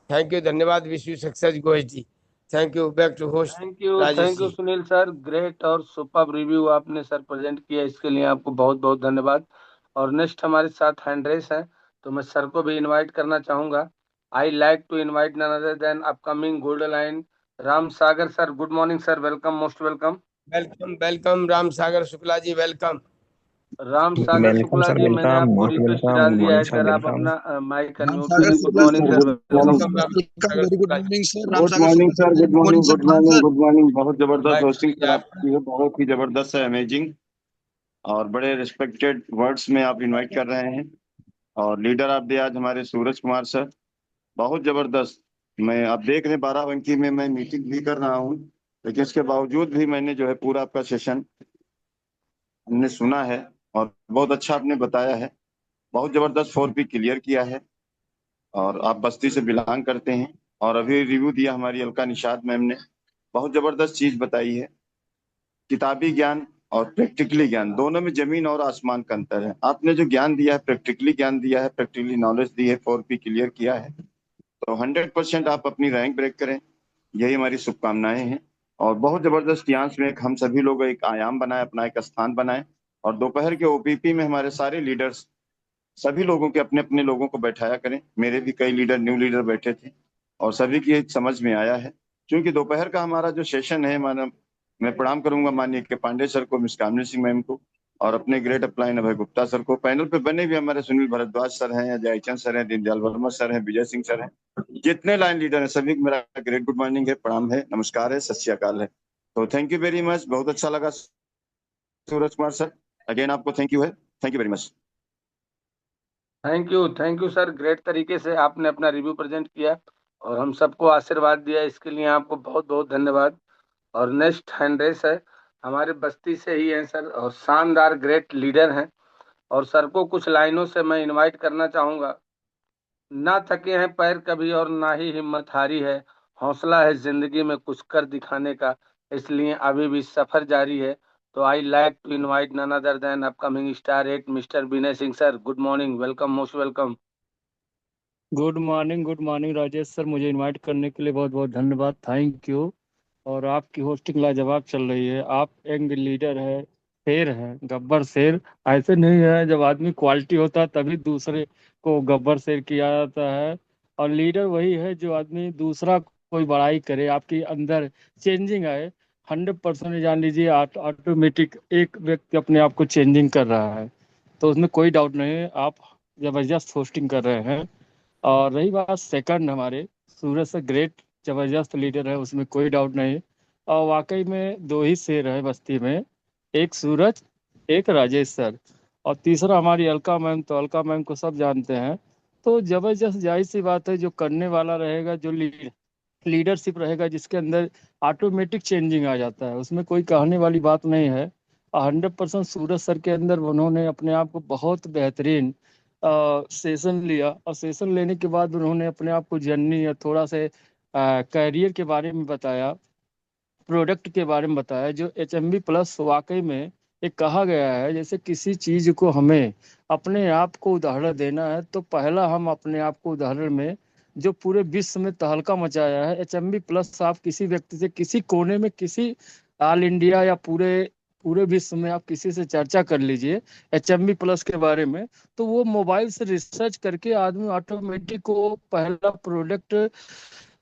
थैंक यू, धन्यवाद। Wish you success Goesh ji. Thank you. Back to host Rajesh thank you ji. Sunil sir. Great और सुपर रिव्यू आपने सर प्रेजेंट किया, इसके लिए आपको बहुत बहुत धन्यवाद। और नेक्स्ट हमारे साथ हैंड्रेस है, तो मैं सर को भी इनवाइट करना चाहूंगा। I like to invite none other than upcoming gold line Ram Sagar sir. Good morning sir, welcome, most welcome. Welcome welcome Ram Sagar Shukla ji, welcome. Ram Sagar welcome Shukla sir, ji, मैंने वेलकम, आपको मोस्ट रिक्वेस्ट वेलकम। डाल गुड दिया है मॉर्निंग सर, सर, आप welcome. अपना mic Ram unmute Sagar करें। Good Shukla morning sir, sir, welcome. Welcome Ram Sagar very good Shukla जी। Morning sir, Ram good Sagar morning Shukla sir, sir, good good morning morning, sir, good प्रणाम morning, sir. Good morning. बहुत जबरदस्त bye hosting sir आपको। आपकी है, बहुत ही जबरदस्त है, अमेजिंग। और बड़े रिस्पेक्टेड वर्ड्स में आप इनवाइट कर रहे हैं। और लीडर आप दे आज हमारे सूरज कुमार सर, बहुत जबरदस्त। मैं आप देख रहे 12 बंकी में मैं मीटिंग भी कर रहा हूँ, लेकिन इसके बावजूद भी मैंने जो है पूरा आपका सेशन हमने सुना है और बहुत अच्छा आपने बताया है। बहुत जबरदस्त 4P क्लियर किया है। और आप बस्ती से बिलोंग करते हैं और अभी रिव्यू दिया हमारी अलका निषाद मैम ने, बहुत जबरदस्त चीज बताई है। किताबी ज्ञान और प्रैक्टिकली ज्ञान दोनों में जमीन और आसमान का अंतर है। आपने जो ज्ञान दिया है, प्रैक्टिकली ज्ञान दिया है, प्रैक्टिकली नॉलेज दी है, 4P क्लियर किया है, तो 100% आप अपनी रैंक ब्रेक करें, यही हमारी शुभकामनाएं हैं। और बहुत जबरदस्त यांश में हम सभी लोग एक आयाम बनाए, अपना एक स्थान बनाए। और दोपहर के ओपीपी में हमारे सारे लीडर्स सभी लोगों के अपने अपने लोगों को बैठाया करें। मेरे भी कई लीडर न्यू लीडर बैठे थे और सभी की समझ में आया है। क्योंकि दोपहर का हमारा जो सेशन है, मैं प्रणाम करूंगा माननीय के पांडे सर को, मिस कामनी सिंह मैम को और अपने ग्रेट अपलाइन अभय गुप्ता सर को। पैनल पे बने भी हमारे सुनील भारद्वाज सर हैं, अजय चंद सर हैं, दीनदयाल वर्मा सर हैं, विजय सिंह सर हैं, जितने लाइन लीडर हैं सभी को मेरा ग्रेट गुड मॉर्निंग है, प्रणाम है, नमस्कार है, सत श्री अकाल है। तो थैंक यू वेरी मच, बहुत अच्छा लगा सूरज कुमार सर। अगेन आपको थैंक यू है, thank you very much. Thank you sir, great तरीके से आपने अपना रिव्यू प्रेजेंट किया और हम सबको आशीर्वाद दिया, इसके लिए आपको बहुत बहुत धन्यवाद। और नेक्स्ट हैंड रेस है, हमारे बस्ती से ही हैं सर और शानदार ग्रेट लीडर हैं, और सर को कुछ लाइनों से मैं इनवाइट करना चाहूँगा। ना थके हैं पैर कभी और ना ही हिम्मत हारी है, हौसला है जिंदगी में कुछ कर दिखाने का, इसलिए अभी भी सफर जारी है। तो I like to invite none other than upcoming star 8 mister Vinay Singh sir. Good morning, welcome, most welcome. Good morning Rajesh sir, मुझे इनवाइट करने के लिए बहुत बहुत धन्यवाद, थैंक यू। और आपकी होस्टिंग लाजवाब चल रही है। आप यंग लीडर है, शेर है, गब्बर शेर। ऐसे नहीं है, जब आदमी क्वालिटी होता है तभी दूसरे को गब्बर शेर किया जाता है। और लीडर वही है जो आदमी दूसरा कोई बड़ाई करे, आपके अंदर चेंजिंग आए। 100% जान लीजिए ऑटोमेटिक एक व्यक्ति अपने आप को चेंजिंग कर रहा है, तो उसमें कोई डाउट नहीं है। आप जबरदस्त होस्टिंग कर रहे हैं। और रही बात सेकंड, हमारे सूरज से ग्रेट जबरदस्त लीडर है, उसमें कोई डाउट नहीं। और वाकई में दो ही शेर है बस्ती में, एक सूरज, एक राजेश सर, और तीसरा हमारी अलका मैम। तो अलका मैम को सब जानते हैं। तो जबरदस्त जाहिर सी बात है, जो करने वाला रहेगा, जो लीडरशिप रहेगा जिसके अंदर, ऑटोमेटिक चेंजिंग आ जाता है, उसमें कोई कहने वाली बात नहीं है। 100% सूरज सर के अंदर उन्होंने अपने आप को बहुत बेहतरीन सेशन लिया, और सेशन लेने के बाद उन्होंने अपने आप को जर्नी या थोड़ा से कैरियर के बारे में बताया, प्रोडक्ट के बारे में बताया। जो HMB प्लस वाकई में एक कहा गया है, जैसे किसी चीज को हमें अपने आप को उदाहरण देना है, तो पहला हम अपने आप को उदाहरण में, जो पूरे विश्व में तहलका मचाया है HMB प्लस, आप किसी व्यक्ति से किसी कोने में, किसी ऑल इंडिया या पूरे पूरे विश्व में आप किसी से चर्चा कर लीजिए HMB प्लस के बारे में, तो वो मोबाइल से रिसर्च करके आदमी ऑटोमेटिक वो पहला प्रोडक्ट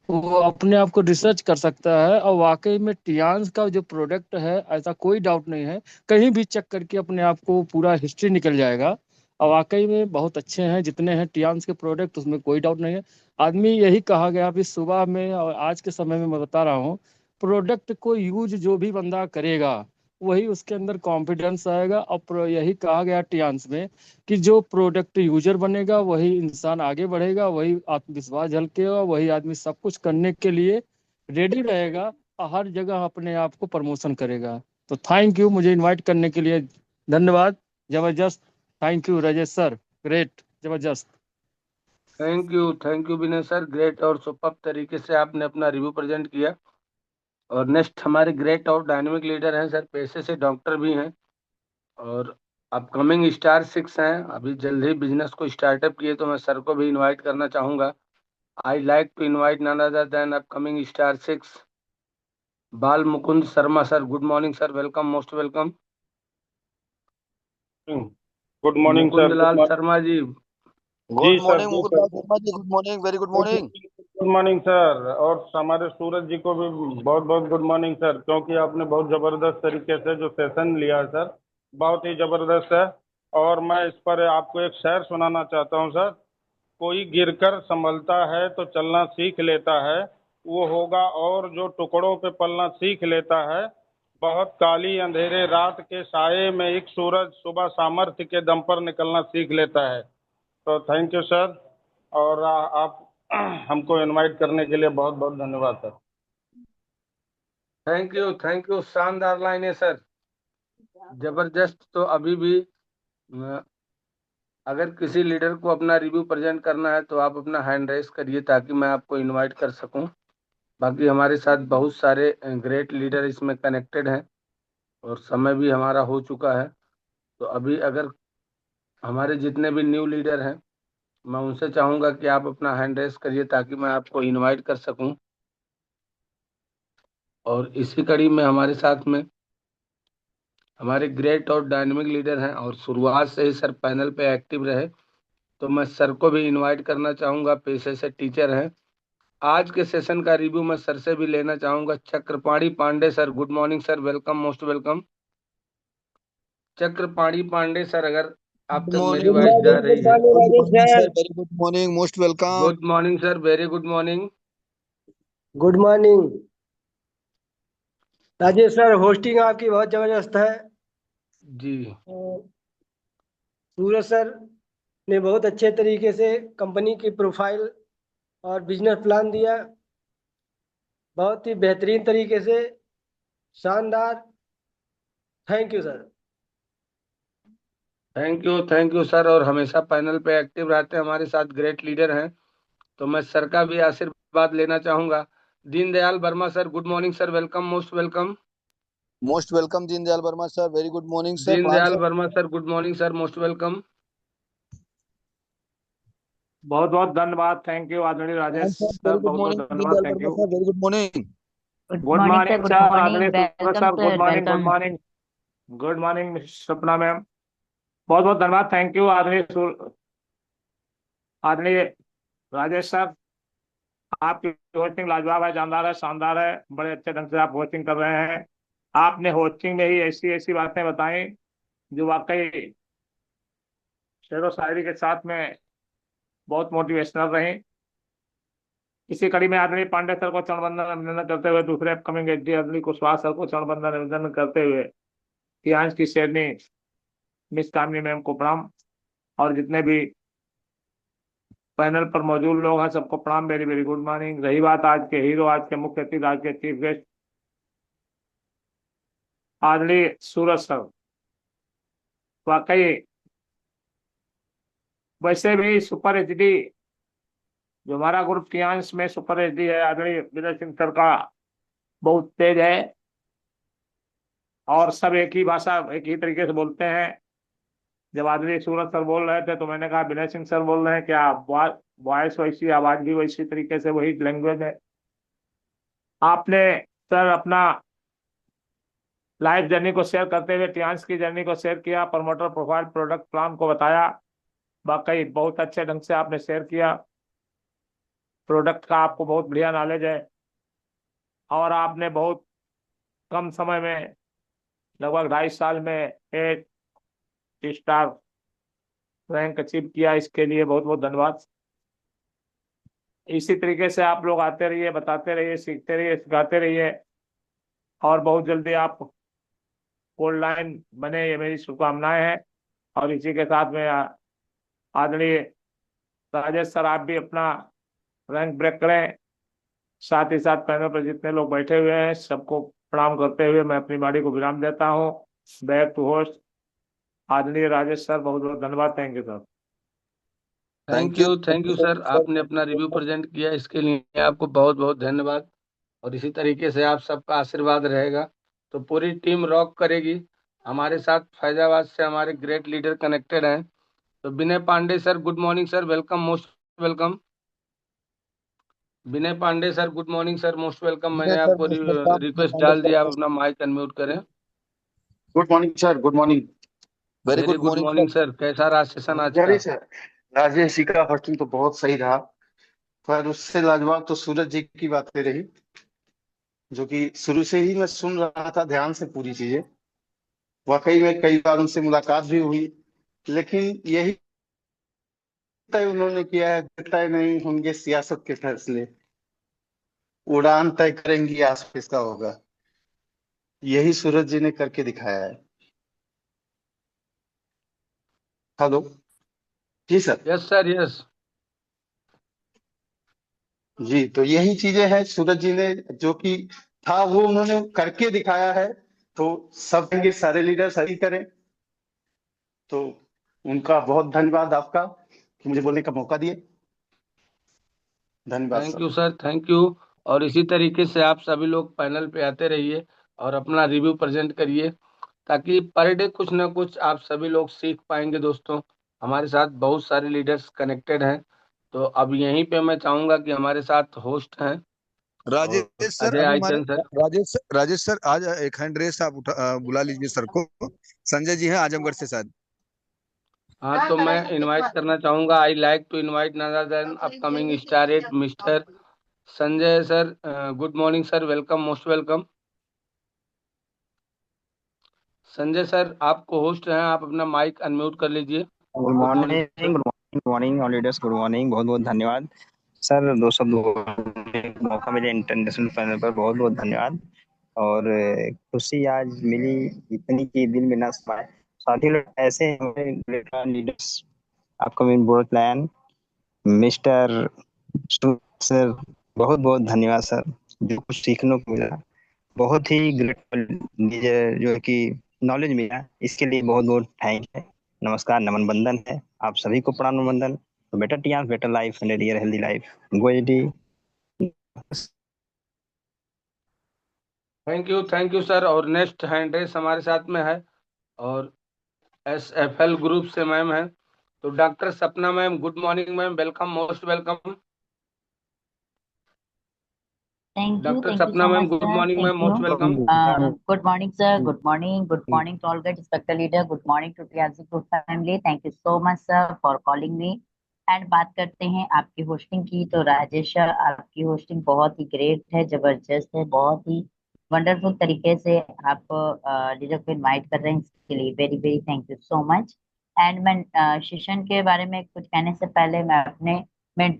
वो अपने आप को रिसर्च कर सकता है। और वाकई में टियान्स का जो प्रोडक्ट है, ऐसा कोई डाउट नहीं है, कहीं भी चेक करके अपने आप को पूरा हिस्ट्री निकल जाएगा। और वाकई में बहुत अच्छे हैं जितने हैं टियान्स के प्रोडक्ट, उसमें कोई डाउट नहीं है। आदमी यही कहा गया अभी सुबह में और आज के समय में, मैं बता रहा हूँ, प्रोडक्ट को यूज जो भी बंदा करेगा वही उसके अंदर कॉन्फिडेंस आएगा। और यही कहा गया टियान्स में कि जो प्रोडक्ट यूजर बनेगा वही इंसान आगे बढ़ेगा, वही आत्मविश्वास झलकेगा, वही आदमी सब कुछ करने के लिए रेडी रहेगा और हर जगह अपने आप को प्रमोशन करेगा। तो थैंक यू, मुझे इनवाइट करने के लिए धन्यवाद, जबरदस्त। Thank you Rajesh sir, great, जबरदस्त। Thank you Vinay sir, great और सुपर तरीके से आपने अपना रिव्यू प्रेजेंट किया। और नेक्स्ट हमारे ग्रेट और डायनेमिक लीडर हैं सर, पेशे से डॉक्टर भी हैं और अपकमिंग स्टार 6 हैं, अभी जल्द ही बिजनेस को स्टार्टअप किए, तो मैं सर को भी इनवाइट करना चाहूँगा। I like to invite none other than upcoming star 6 Bal Mukund Sharma sir. Good morning sir, welcome, most welcome. Good morning sir. Mukund Lal Sharma ji. Ji good sir, morning ji Mukund sir, Lal Sharma ji, good morning, very good morning. Good morning sir. और हमारे सूरज जी को भी बहुत बहुत good morning sir, क्योंकि आपने बहुत जबरदस्त तरीके से जो सेशन लिया है सर, बहुत ही जबरदस्त है। और मैं इस पर आपको एक शेर सुनाना चाहता हूँ सर। कोई गिरकर संभलता है तो चलना सीख लेता है, वो होगा और जो टुकड़ों पे पलना सीख लेता है। बहुत काली अंधेरे रात के साये में एक सूरज सुबह सामर्थ्य के दम पर निकलना सीख लेता है। तो थैंक यू सर। और आप हमको इनवाइट करने के लिए बहुत बहुत धन्यवाद सर। थैंक यू, शानदार लाइन है सर, जबरदस्त। तो अभी भी अगर किसी लीडर को अपना रिव्यू प्रेजेंट करना है तो आप अपना हैंड रेस करिए ताकि मैं आपको इनवाइट कर सकूं। बाकी हमारे साथ बहुत सारे ग्रेट लीडर इसमें कनेक्टेड हैं और समय भी हमारा हो चुका है। तो अभी अगर हमारे जितने भी न्यू लीडर हैं, मैं उनसे चाहूँगा कि आप अपना हैंड रेस करिए ताकि मैं आपको इनवाइट कर सकूं। और इसी कड़ी में हमारे साथ में हमारे ग्रेट और डायनेमिक लीडर हैं और शुरुआत से ही सर पैनल पे एक्टिव रहे, तो मैं सर को भी इनवाइट करना चाहूंगा, पेशे से टीचर हैं। आज के सेशन का रिव्यू मैं सर से भी लेना चाहूंगा। Chakrapani Pandey sir, good morning sir, welcome, most welcome. Chakrapani Pandey sir, अगर आप गुड तक मेरी मॉर्निंग, वॉइस जा रही है। Very good morning, most welcome. Good morning sir, very good morning. Good morning Rajesh sir, hosting आपकी बहुत जबरदस्त है। जी। सूरज सर ने बहुत अच्छे तरीके से कंपनी की प्रोफाइल और बिजनेस प्लान दिया, बहुत ही बेहतरीन तरीके से, शानदार। Thank you sir. Thank you sir. और हमेशा पैनल पे एक्टिव रहते हैं, हमारे साथ ग्रेट लीडर हैं। तो मैं सर का भी आशीर्वाद लेना चाहूंगा। Deendayal Verma sir, good morning sir, welcome, most welcome. Most welcome Deendayal Verma sir, very good morning sir, प्रणाम Deendayal sir. Verma sir, good morning sir, most welcome. बहुत बहुत धन्यवाद, थैंक यू आदरणीय राजेश सर, वेरी गुड बहुत बहुत मॉर्निंग धन्यवाद, Deendayal thank Verma you. Sir, very good morning. Good morning good sir, morning, आदरणीय Suraj welcome sir, good sir, morning, good welcome. Morning, good morning Sapna ma'am, बहुत बहुत धन्यवाद, थैंक यू आदरणीय राजेश सर। आपकी होस्टिंग लाजवाब है, जानदार है, शानदार है, बड़े अच्छे ढंग से आप होस्टिंग कर रहे हैं। आपने होस्टिंग में ही ऐसी ऐसी बातें बताई जो वाकई शेर व शायरी के साथ में बहुत मोटिवेशनल रही। इसी कड़ी में आदरणीय पांडे सर को चरण वंदन अभिनंदन करते हुए, दूसरे अपकमिंग एडी आदरणीय कुशवाहा सर को चरण वंदन अभिनंदन करते हुए, तियांश की शेरनी मिस कामनी मैम को प्रणाम, और जितने भी पैनल पर मौजूद लोग हैं सबको प्रणाम, वेरी वेरी गुड मॉर्निंग। रही बात आज के हीरो, आज के मुख्य अतिथि, आज के चीफ गेस्ट आदरणीय सूरज सर, वाकई वैसे भी सुपर एचडी जो हमारा ग्रुप तियांश में सुपर एचडी है, आदरणीय विजय सिंह सर का बहुत तेज है, और सब एक ही भाषा एक ही तरीके से बोलते हैं। जब आदरणीय सूरज सर बोल रहे थे तो मैंने कहा विनय सिंह सर बोल रहे हैं क्या, वॉइस वैसी, आवाज भी वैसी तरीके से, वही लैंग्वेज है। आपने सर अपना लाइफ जर्नी को शेयर करते हुए तियांश की जर्नी को शेयर किया, प्रमोटर प्रोफाइल, प्रोडक्ट प्लान को बताया, वाकई बहुत अच्छे ढंग से आपने शेयर किया। प्रोडक्ट का आपको बहुत बढ़िया नॉलेज है, और आपने बहुत कम समय में, लगभग 2.5 साल में, 8 स्टार रैंक अचीव किया। इसके लिए बहुत बहुत धन्यवाद। इसी तरीके से आप लोग आते रहिए, बताते रहिए, सीखते रहिए, सिखाते रहिए, और बहुत जल्दी आप गोल्ड लाइन बने, ये मेरी शुभकामनाएं हैं। और इसी के साथ में आदरणीय राजेश सर, आप भी अपना रैंक ब्रेक करें। साथ ही साथ पैनल पर जितने लोग बैठे हुए हैं सबको प्रणाम करते हुए मैं अपनी बाड़ी को विराम देता हूँ। बैक टू होस्ट आदरणीय राजेश सर, बहुत बहुत धन्यवाद, thank you sir. Thank you sir, आपने अपना रिव्यू प्रेजेंट किया, इसके लिए आपको बहुत बहुत धन्यवाद। और इसी तरीके से आप सबका आशीर्वाद रहेगा तो पूरी टीम रॉक करेगी। हमारे साथ फैजाबाद से हमारे ग्रेट लीडर कनेक्टेड हैं। तो Vinay Pandey sir, good morning sir, welcome, most welcome. Vinay Pandey sir, good morning sir, most welcome. मैंने आपको रिक्वेस्ट डाल दिया, आप अपना माइक अनम्यूट करें। Good morning sir, good morning. Very very good morning sir, कैसा रहा सेशन आज का? सर, राजेश जी का होस्टिंग तो बहुत सही रहा, पर उससे लाजवाब तो सूरज जी की बातें रही, जो कि शुरू से ही मैं सुन रहा था ध्यान से पूरी चीजें। वाकई में कई बार उनसे मुलाकात भी हुई, लेकिन यही तय उन्होंने किया है कि तय नहीं होंगे सियासत के फैसले, उड़ान तय करेंगी आसपास का होगा। यही सूरज जी ने करके दिखाया है। हेलो जी सर। यस सर, यस जी, तो यही चीजें हैं सूरज जी ने, जो कि था वो उन्होंने करके दिखाया है। तो सब के सारे लीडर सही करें, तो उनका बहुत धन्यवाद आपका कि मुझे बोलने का मौका दिए। धन्यवाद thank sir. You sir, thank you. और इसी तरीके से आप सभी लोग पैनल पे आते रहिए और अपना रिव्यू प्रेजेंट करिए, ताकि पर डे कुछ ना कुछ आप सभी लोग सीख पाएंगे। दोस्तों, हमारे साथ बहुत सारे लीडर्स कनेक्टेड हैं। तो अब यहीं पे मैं चाहूंगा कि हमारे साथ होस्ट हैं राजेश सर, अजय अभी हमारे आइचन सर। राजेश सर आज एक हैंड रेस आप बुला लीजिए सर को। संजय जी हैं आजमगढ़ से शायद। हाँ, तो मैं इनवाइट करना चाहूंगा। I like to invite none other than upcoming star eight mister Sanjay sir. Good morning sir, welcome, most welcome. Sanjay sir आपको होस्ट हैं, आप अपना माइक अनम्यूट कर लीजिए। Good morning, good morning all leaders, good morning, बहुत बहुत धन्यवाद सर। दो शब्द बोलने का मौका मिले इंटरनेशनल पैनल पर, बहुत बहुत धन्यवाद। और खुशी आज मिली इतनी कि दिल में ना समाए। साथी लोग ऐसे हैं leaders, upcoming board plan mister sir, बहुत बहुत धन्यवाद सर। जो कुछ सीखने को मिला, बहुत ही ग्रेट जो कि नॉलेज मिला, इसके लिए बहुत बहुत थैंक है। नमस्कार, नमन बंदन है आप सभी को, प्रणाम बंदन। तो better ties, better life and dear healthy life. गोएडी। Thank you sir. और नेक्स्ट हैंड रेस हमारे साथ में है और SFL ग्रुप से मैम है, तो डॉक्टर सपना ma'am. Good morning ma'am, welcome, most welcome. Thank you doctor so सपना ma'am, much, good sir. Morning ma'am, Thank most you. Welcome. Good morning, sir. Good morning. Good morning to all great spectator leader. Good morning to TRC Group family. Thank you so much, sir, for calling me. And बात करते हैं आपकी hosting की, तो Rajesh sir, आपकी hosting बहुत ही great है, जबरदस्त है, बहुत ही वंडरफुल तरीके से आप लीडर को इनवाइट कर रहे हैं, इसके लिए very very thank you so much. And मैं सेशन के बारे में कुछ कहने से पहले मैं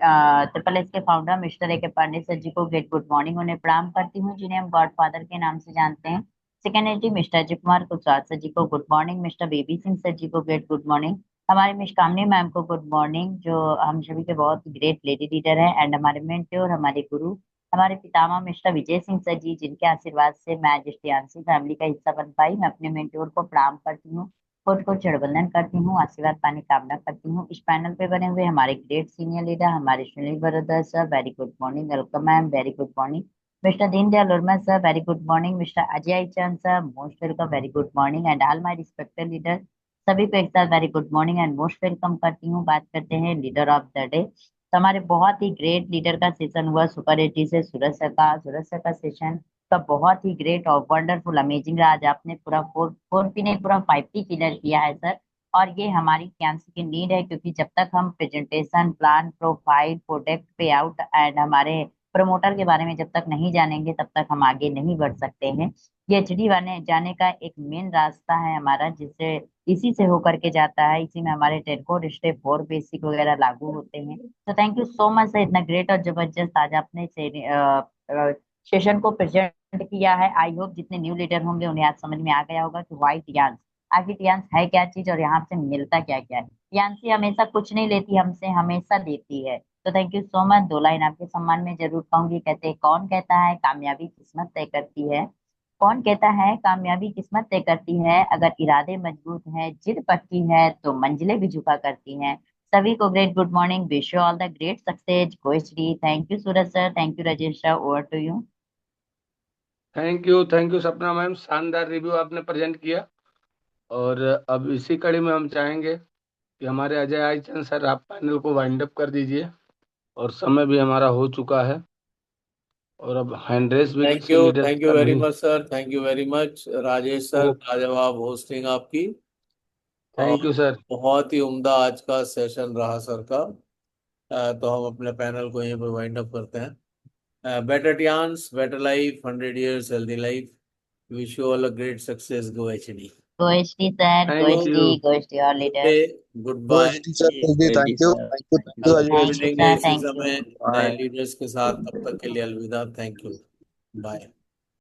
ट्रिपल एस के founder mister A.K. Pandey sir ji को ग्रेट गुड मॉर्निंग उन्हें प्रणाम करती हूँ, जिन्हें हम गॉड फादर के नाम से जानते हैं। सेकेंड है जी मिस्टर अजय कुमार कुशवाहा सर जी को good morning, mister Baby Singh sir ji को ग्रेट गुड मॉर्निंग, हमारी मिस कामनी मैम को गुड मॉर्निंग, जो हम सभी के बहुत ग्रेट लेडी लीडर है, एंड हमारे मेंटर, हमारे गुरु, हमारे पितामह मिस्टर विजय सिंह सर जी, जिनके आशीर्वाद से मैं आज टियांसी फैमिली का हिस्सा बन पाई। मैं अपने मेंटोर को प्रणाम करती हूँ, खुद को चढ़बंदन करती हूँ, आशीर्वाद पाने कामना करती हूँ। इस पैनल पे बने हुए हमारे ग्रेट सीनियर लीडर हमारे Sunil brother sir, very good morning, welcome ma'am, very good morning. Mister Deendayal Urma sir, very good morning. Mister Ajay Chand sir, most welcome, very good morning, and all my respected leader, सभी को एक साथ very good morning and most welcome करती हूँ। बात करते हैं leader of the day, तो हमारे बहुत ही ग्रेट लीडर का सेशन हुआ सुपर 80 से सूरज सर का सेशन का बहुत ही ग्रेट और वंडरफुल अमेजिंग रहा। आज आपने पूरा फोर पी नहीं, पूरा 5T क्लियर किया है सर, और ये हमारी कैंसर की नीड है, क्योंकि जब तक हम प्रेजेंटेशन, प्लान, प्रोफाइल, प्रोडक्ट, पे आउट एंड हमारे प्रमोटर के बारे में जब तक नहीं जानेंगे, तब तक हम आगे नहीं बढ़ सकते हैं। ये एचडी बने जाने का एक मेन रास्ता है हमारा, जिससे इसी से होकर के जाता है, इसी में हमारे 10 कोड स्टेप 4 बेसिक वगैरह लागू होते हैं। तो thank you so much sir, इतना ग्रेट और जबरदस्त आज आपने सेशन को प्रेजेंट किया है। आई होप जितने न्यू लीडर होंगे उन्हें आज समझ में आ गया होगा कि व्हाई टियांस, आखिर टियांस है क्या चीज और यहाँ से मिलता क्या क्या है। टियांसी हमेशा कुछ नहीं लेती हमसे, हमेशा देती है। तो thank you so much. 2 line आपके सम्मान में जरूर कहूंगी। कहते हैं, कौन कहता है कामयाबी किस्मत तय करती है, कौन कहता है कामयाबी किस्मत तय करती है, अगर इरादे मजबूत हैं, जिद पक्की है, तो मंजिलें भी झुका करती हैं। सभी को great good morning, wish you all the great success, go HD. Thank you Suraj sir, thank you Rajesh sir, over to you. Thank you Sapna ma'am, शानदार रिव्यू आपने प्रेजेंट किया। और अब इसी कड़ी में हम चाहेंगे कि हमारे अजय आई चंद सर आप पैनल को वाइंड अप कर दीजिए, और समय भी हमारा हो चुका है, और अब हैंड रेस भी थैंक किसी यू लीडर वेरी नहीं। Much sir, thank you very much Rajesh sir, लाजवाब होस्टिंग आपकी। Thank you sir. बहुत ही उम्दा आज का सेशन रहा सर का। तो हम अपने पैनल को यहीं पर वाइंड अप करते हैं। बेटर टियांस, better life, 100 years healthy life. Wish you all a great success, go HD. Go HD sir, go HD, go HD all leader. Good bye. Thank you मिलेंगे सर, इसी थैंक यू। समय नए leaders के साथ, तब तक के लिए अलविदा, थैंक यू, बाय।